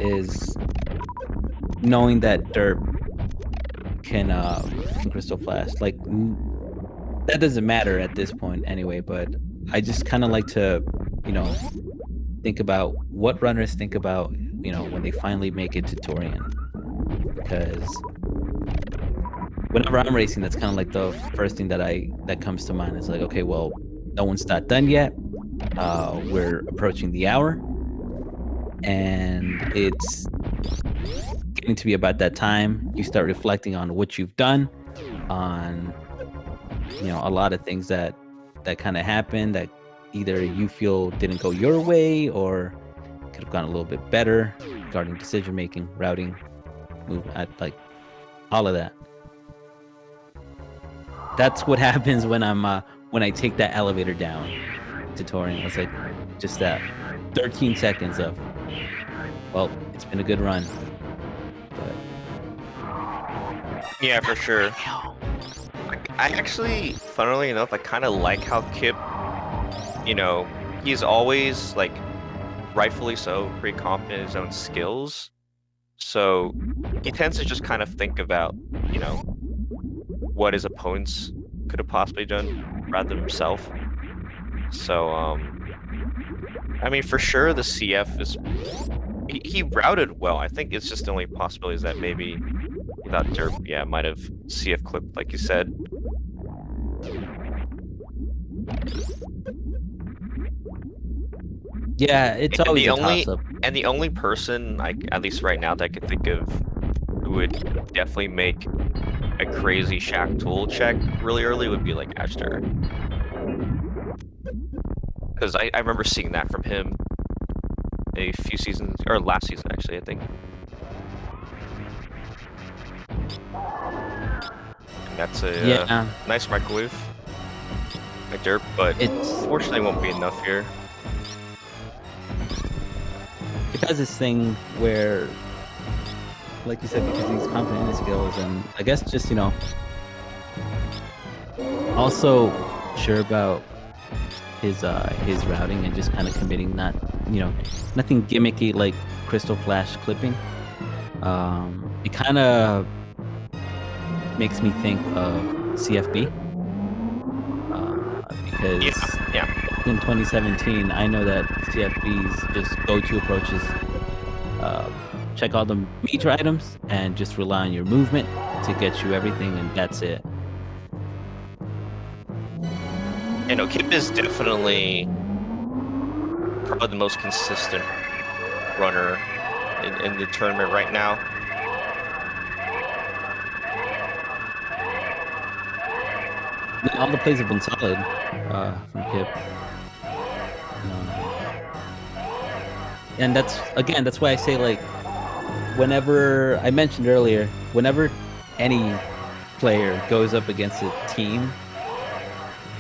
is knowing that Derp can crystal flash. Like that doesn't matter at this point anyway, but I just kind of like to, think about what runners think about, when they finally make it to Torian. Because whenever I'm racing, that's kind of like the first thing that comes to mind. Is like, okay, well, no one's not done yet. We're approaching the hour, and it's getting to be about that time. You start reflecting on what you've done, on a lot of things that kind of happened that either you feel didn't go your way or could have gone a little bit better regarding decision making, routing, movement, like all of that. That's what happens when I take that elevator down to Torian. It's like just that 13 seconds of, well, it's been a good run. But yeah, for sure. I actually, funnily enough, I kind of like how Kip, he's always, like, rightfully so, pretty confident in his own skills. So he tends to just kind of think about, what his opponents could have possibly done rather than himself. So, I mean, for sure, the CF is... He routed well. I think it's just the only possibility is that maybe without Derp, yeah, might have CF clipped, like you said. Yeah, it's and always the a only toss-up. and the only person, at least right now, that I could think of who would definitely make a crazy Shack tool check really early would be like Ashtar. Because I remember seeing that from him a few seasons, or last season actually, I think. And that's a nice microwave by Derp, but unfortunately won't be enough here. It does this thing where, like you said, because he's confident in his skills, and I guess just, also sure about his routing and just kind of committing, nothing gimmicky like crystal flash clipping. It kind of makes me think of CFB. Because in 2017, I know that CFB's just go-to approaches, check all the major items and just rely on your movement to get you everything, and that's it. Kip is definitely probably the most consistent runner in the tournament right now. All the plays have been solid from Kip. And that's why I say, like, whenever I mentioned earlier, whenever any player goes up against a team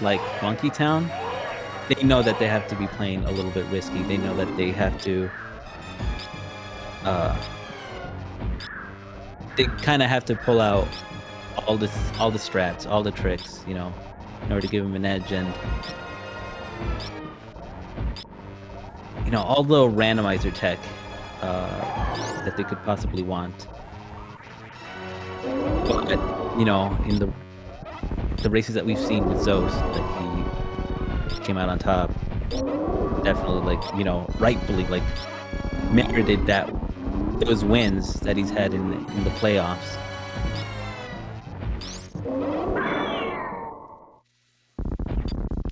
like Funky Town, they know that they have to be playing a little bit risky. They know that they have to they kind of have to pull out all the strats, all the tricks, in order to give them an edge, and all the randomizer tech that they could possibly want. But in the races that we've seen with Zos, like he came out on top, definitely, like, rightfully, like, merited those wins that he's had in the playoffs.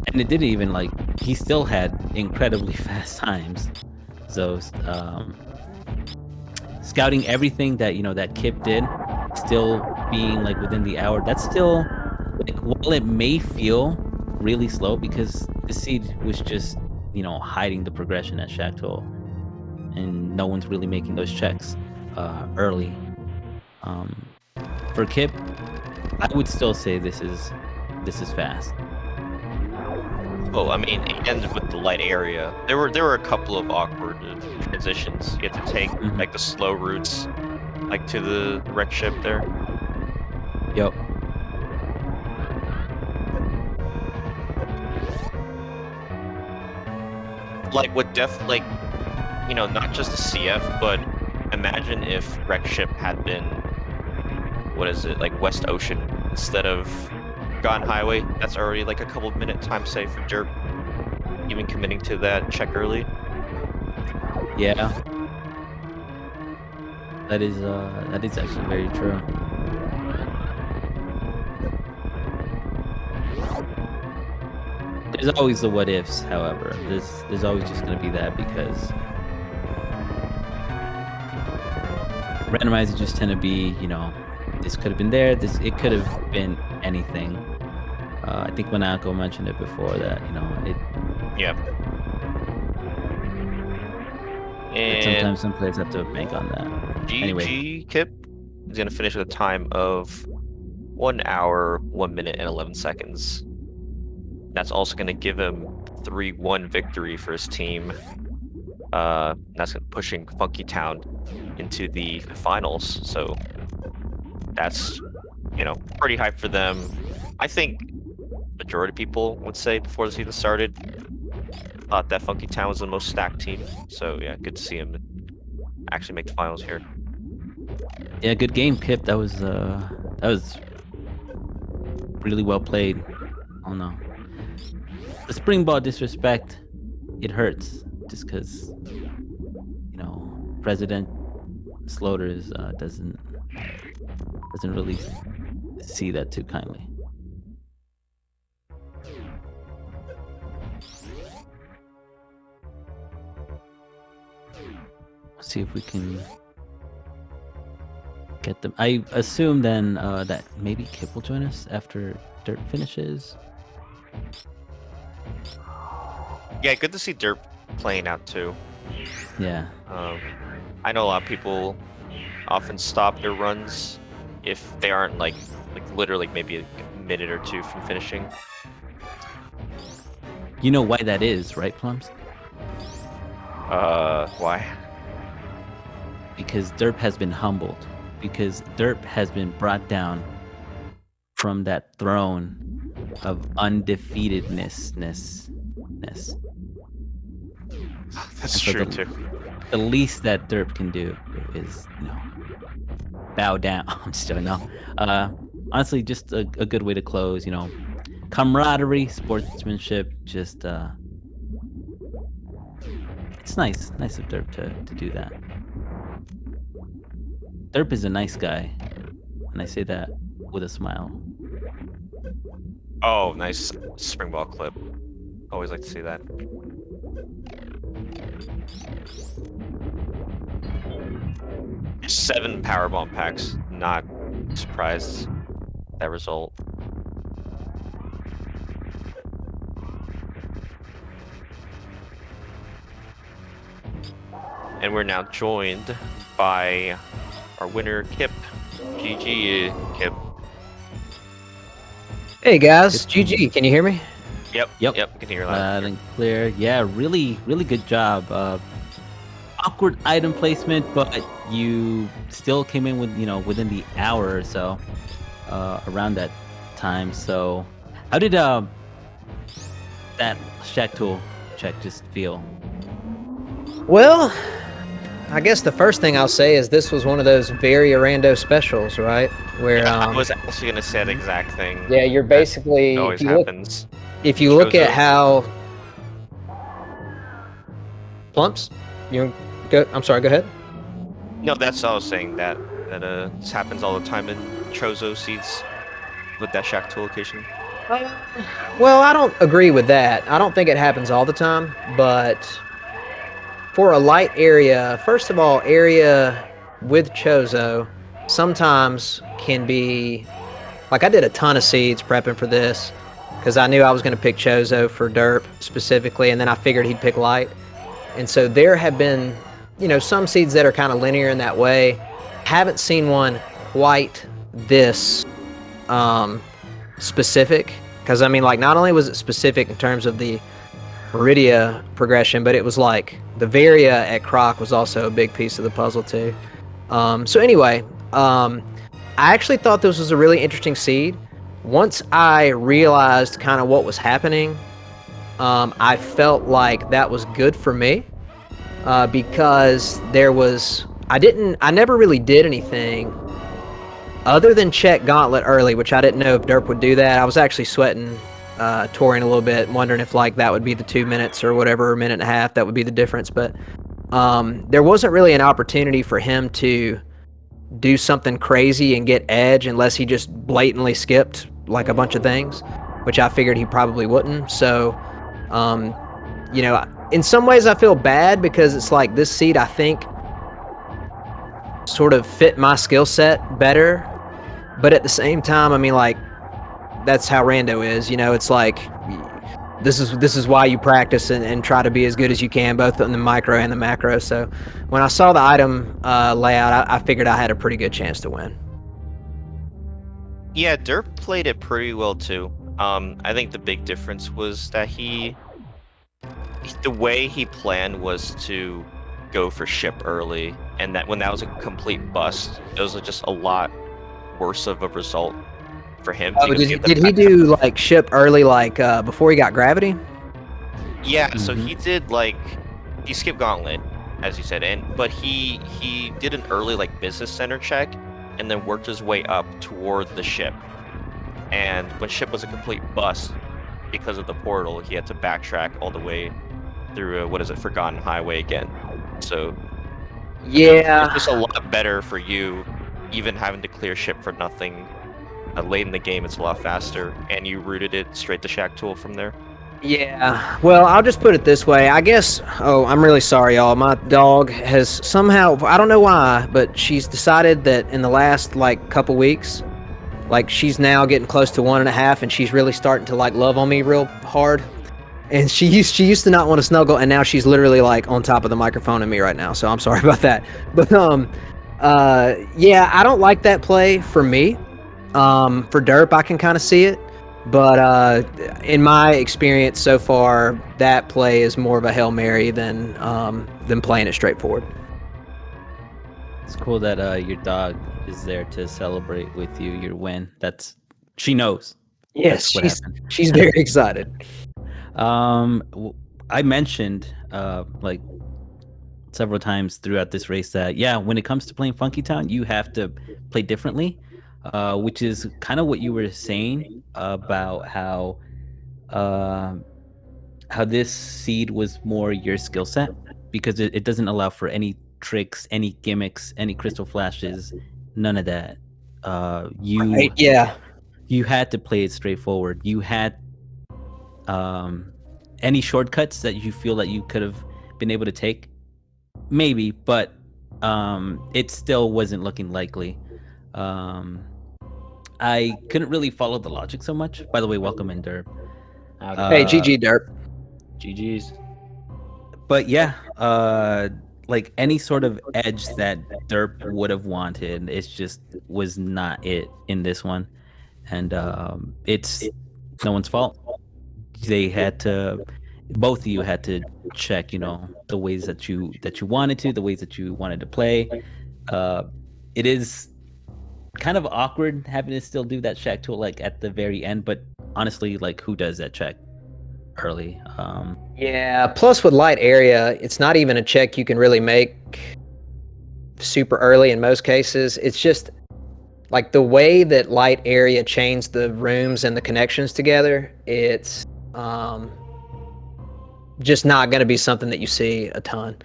And it didn't even, like, he still had incredibly fast times. So, scouting everything that, that Kip did, still being, like, within the hour, that's still, like, while it may feel really slow because the seed was just hiding the progression at Shack Tool, and no one's really making those checks early. For Kip, I would still say this is fast. Well, I mean, and with the light area, there were a couple of awkward transitions. You had to take like the slow routes, like to the wreck ship there. Yep. Like not just a CF, but imagine if wreck ship had been, what is it, like West Ocean instead of Gone Highway. That's already like a couple of minute time save for Derp, even committing to that check early. Yeah. That is actually very true. There's always the what ifs, however. There's always just gonna be that, because randomizers just tend to be, this could have been there, it could have been anything. I think Monaco mentioned it before that, it. Yeah. And sometimes some players have to bank on that. GG Kip is gonna finish with a time of 1 hour, 1 minute, and 11 seconds. That's also gonna give him 3-1 victory for his team. That's pushing Funky Town into the finals. So that's pretty hype for them. I think majority of people would say before the season started thought that Funky Town was the most stacked team. So yeah, good to see him actually make the finals here. Yeah, good game, Kip. That was really well played. Oh no, the spring ball disrespect, it hurts just because President Slaughter's doesn't really see that too kindly. Let's see if we can get them. I assume then that maybe Kip will join us after Dirt finishes. Yeah, good to see Dirt playing out too. Yeah. I know a lot of people often stop their runs if they aren't like literally maybe a minute or two from finishing. You know why that is, right, Plums? Why? Because Derp has been humbled. Because Derp has been brought down from that throne of undefeatedness. That's true too. The least that Derp can do is, bow down. I'm just joking. No. Honestly, just a good way to close. Camaraderie, sportsmanship. Just it's nice of Derp to do that. Derp is a nice guy, and I say that with a smile. Oh, nice spring ball clip. Always like to see that. Seven power bomb packs. Not surprised at that result. And we're now joined by our winner, Kip. GG, Kip. Hey guys, GG. Can you hear me? Yep. We can hear you loud and clear. Yeah, really good job. Awkward item placement, but you still came in with within the hour or so, around that time. So, how did that Shack Tool check just feel? Well, I guess the first thing I'll say is this was one of those very Rando specials, right? Where I was actually gonna say the exact thing. Yeah, you're basically. It always happens. If you look at how Plumps, I'm sorry. Go ahead. No, that's all I was saying. That this happens all the time in Chozo seeds with that Shack Tool location. Well, I don't agree with that. I don't think it happens all the time, but for a light area, first of all, area with Chozo sometimes can be like I did a ton of seeds prepping for this. because I knew I was going to pick Chozo for Derp specifically, and then I figured he'd pick Light. And so there have been, some seeds that are kind of linear in that way. Haven't seen one quite this specific, because I mean, like, not only was it specific in terms of the Meridia progression, but it was like the Varia at Croc was also a big piece of the puzzle too. So anyway, I actually thought this was a really interesting seed. Once I realized kind of what was happening, I felt like that was good for me, because I never really did anything other than check Gauntlet early, which I didn't know if Derp would do that. I was actually sweating touring a little bit, wondering if like that would be the 2 minutes or whatever, or minute and a half, that would be the difference. But there wasn't really an opportunity for him to do something crazy and get edge unless he just blatantly skipped like a bunch of things, which I figured he probably wouldn't. So, in some ways I feel bad because it's like this seed I think sort of fit my skill set better, but at the same time, I mean, like, that's how Rando is. It's like this is why you practice and try to be as good as you can, both in the micro and the macro. So when I saw the item layout, I figured I had a pretty good chance to win. Yeah, Derp played it pretty well too. I think the big difference was that the way he planned was to go for ship early, and that when that was a complete bust, it was just a lot worse of a result for him. Oh, did he do like ship early, like before he got gravity? Yeah, so he did he skipped Gauntlet, as you said, but he did an early like business center check, and then worked his way up toward the ship. And when ship was a complete bust because of the portal, he had to backtrack all the way through Forgotten Highway again. So yeah, it's just a lot better for you, even having to clear ship for nothing. Late in the game, it's a lot faster, and you routed it straight to Shack Tool from there. Yeah, well, I'll just put it this way. I guess, I'm really sorry, y'all. My dog has somehow, I don't know why, but she's decided that in the last, couple weeks, she's now getting close to 1.5, and she's really starting to, love on me real hard. And she used to not want to snuggle, and now she's literally, on top of the microphone of me right now, so I'm sorry about that. But, yeah, I don't like that play for me. For Derp, I can kind of see it. But in my experience so far, that play is more of a Hail Mary than playing it straightforward. It's cool that your dog is there to celebrate with you your win. She knows. Yes, she's very excited. I mentioned several times throughout this race that when it comes to playing Funky Town, you have to play differently. Which is kind of what you were saying about how this seed was more your skill set, because it doesn't allow for any tricks, any gimmicks, any crystal flashes, none of that. You had to play it straightforward. You had any shortcuts that you feel that you could have been able to take, maybe, but it still wasn't looking likely. I couldn't really follow the logic so much. By the way, welcome in, Derp. Hey, GG, Derp. GG's. But yeah, any sort of edge that Derp would have wanted, it just was not it in this one. And it's no one's fault. Both of you had to check, the ways that you wanted to, the ways that you wanted to play. It is kind of awkward having to still do that check tool at the very end, but honestly, who does that check early? Yeah, plus with light area, it's not even a check you can really make super early in most cases. It's just the way that light area chains the rooms and the connections together, it's just not going to be something that you see a ton.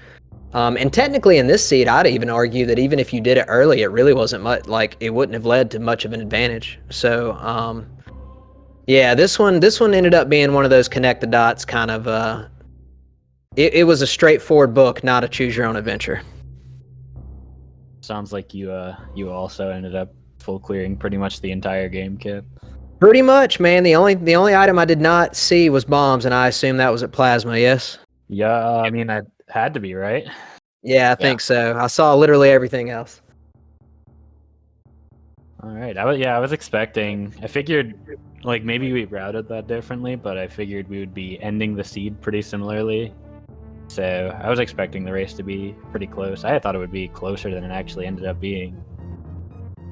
And technically in this seed, I'd even argue that even if you did it early, it really wasn't much, it wouldn't have led to much of an advantage. So, yeah, this one ended up being one of those connect the dots kind of, it was a straightforward book, not a choose your own adventure. Sounds like you also ended up full clearing pretty much the entire game, Kip. Pretty much, man. The only item I did not see was bombs, and I assume that was at Plasma. Yes. Yeah, I mean, that had to be, right? Yeah, I think so. I saw literally everything else. All right. I was expecting. I figured, like, maybe we routed that differently, but I figured we would be ending the seed pretty similarly. So I was expecting the race to be pretty close. I thought it would be closer than it actually ended up being.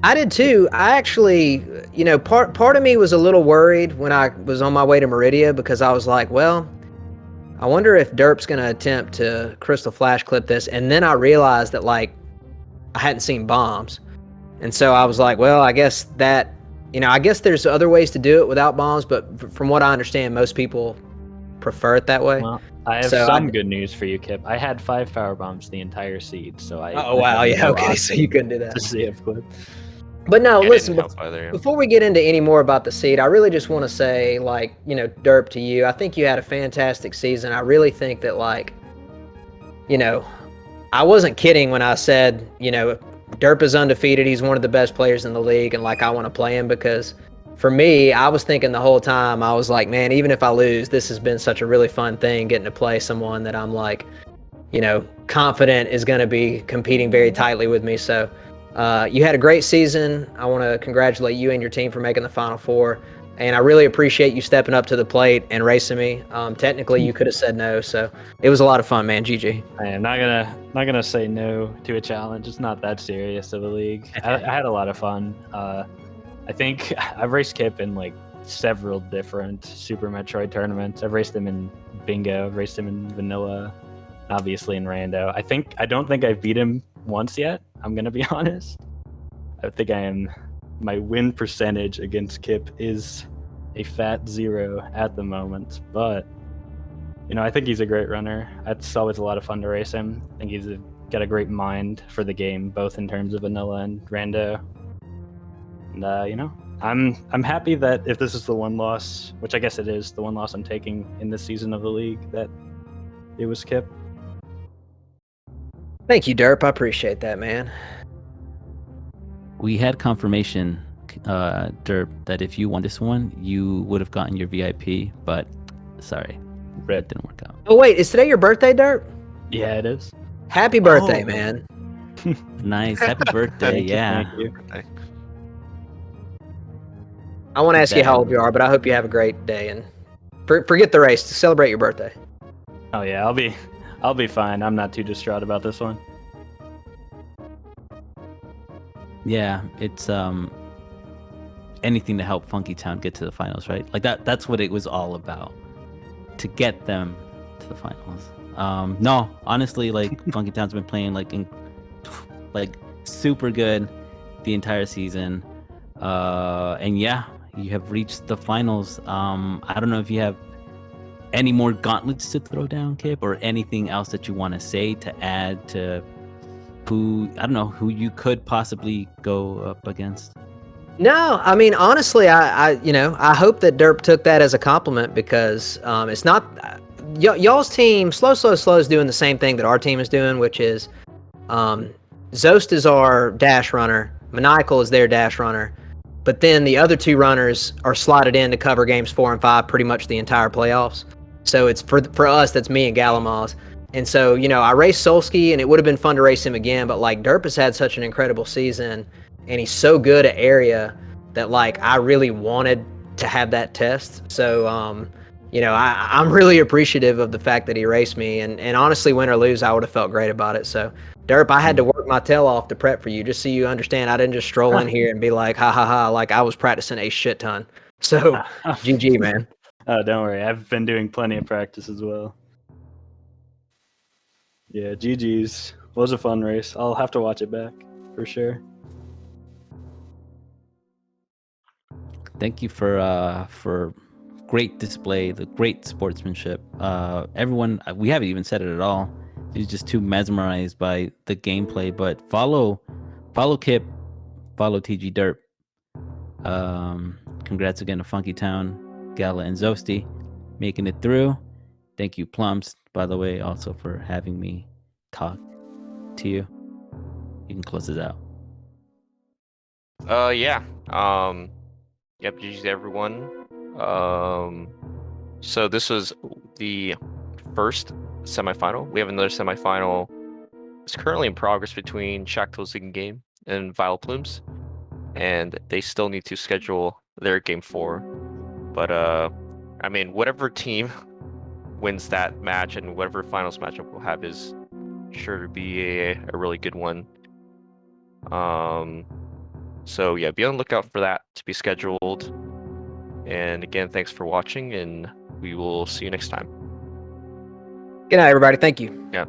I did too. I actually, part of me was a little worried when I was on my way to Meridia because I was like, well, I wonder if Derp's going to attempt to Crystal Flash clip this. And then I realized that, like, I hadn't seen bombs. And so I was like, well, I guess that, I guess there's other ways to do it without bombs. But from what I understand, most people prefer it that way. Well, I have some good news for you, Kip. I had 5 power bombs the entire seed, so I. Oh wow, yeah, okay, so you couldn't do that. To see if clip. But no, listen, before we get into any more about the seed, I really just want to say, like, Derp to you, I think you had a fantastic season. I really think that, like, I wasn't kidding when I said, Derp is undefeated. He's one of the best players in the league, and, like, I want to play him because for me, I was thinking the whole time, I was like, man, even if I lose, this has been such a really fun thing getting to play someone that I'm, like, confident is going to be competing very tightly with me. So, you had a great season. I want to congratulate you and your team for making the Final Four. And I really appreciate you stepping up to the plate and racing me. Technically, you could have said no. So it was a lot of fun, man. GG. I am not gonna say no to a challenge. It's not that serious of a league. I had a lot of fun. I think I've raced Kip in like several different Super Metroid tournaments. I've raced him in Bingo. I've raced him in Vanilla. Obviously in Rando. I don't think I've beat him once yet. I'm gonna be honest. I think my win percentage against Kip is a fat 0 at the moment, but I think he's a great runner. It's always a lot of fun to race him. I think he's got a great mind for the game, both in terms of Vanilla and Rando. And I'm happy that if this is the one loss, which I guess it is, the one loss I'm taking in this season of the league, that it was Kip. Thank you, Derp. I appreciate that, man. We had confirmation, Derp, that if you won this one, you would have gotten your VIP, but sorry, it didn't work out. Oh, wait, is today your birthday, Derp? Yeah, it is. Happy birthday, man. Nice. Happy birthday. Yeah. Thank you. I want to ask you how old you are, but I hope you have a great day. And forget the race to celebrate your birthday. Oh, yeah, I'll be fine. I'm not too distraught about this one. Yeah, it's anything to help Funky Town get to the finals, right? Like that's what it was all about. To get them to the finals. No, honestly, like Funky Town's been playing like super good the entire season. And yeah, you have reached the finals. I don't know if you have any more gauntlets to throw down, Kip, or anything else that you want to say to add to who you could possibly go up against. No, I mean, honestly, I hope that Derp took that as a compliment because it's not y'all's team. Slow is doing the same thing that our team is doing, which is Zost is our dash runner, Maniacal is their dash runner, but then the other 2 runners are slotted in to cover games 4 and 5 pretty much the entire playoffs. So it's for us, that's me and Galamaz. And so, I raced Solsky, and it would have been fun to race him again, but, like, Derp has had such an incredible season, and he's so good at area that, like, I really wanted to have that test. So, I'm really appreciative of the fact that he raced me, and honestly, win or lose, I would have felt great about it. So, Derp, I had to work my tail off to prep for you, just so you understand. I didn't just stroll in here and be like, ha, ha, ha, like I was practicing a shit ton. So, GG, man. Oh, don't worry. I've been doing plenty of practice as well. Yeah, GG's. Was a fun race. I'll have to watch it back for sure. Thank you for great display, the great sportsmanship. Everyone, we haven't even said it at all. He's just too mesmerized by the gameplay. But follow Kip, follow TG Derp. Congrats again to Funky Town, Gala, and Zosty making it through. Thank you, Plums, by the way, also for having me talk to you. You can close this out. Yeah. Yep, GG's everyone. So this was the first semifinal. We have another semifinal. It's currently in progress between Shackles in game and Vile Plumes, and they still need to schedule their game 4. But I mean, whatever team wins that match and whatever finals matchup we'll have is sure to be a really good one. So yeah, be on the lookout for that to be scheduled. And again, thanks for watching, and we will see you next time. Good night, everybody. Thank you. Yeah.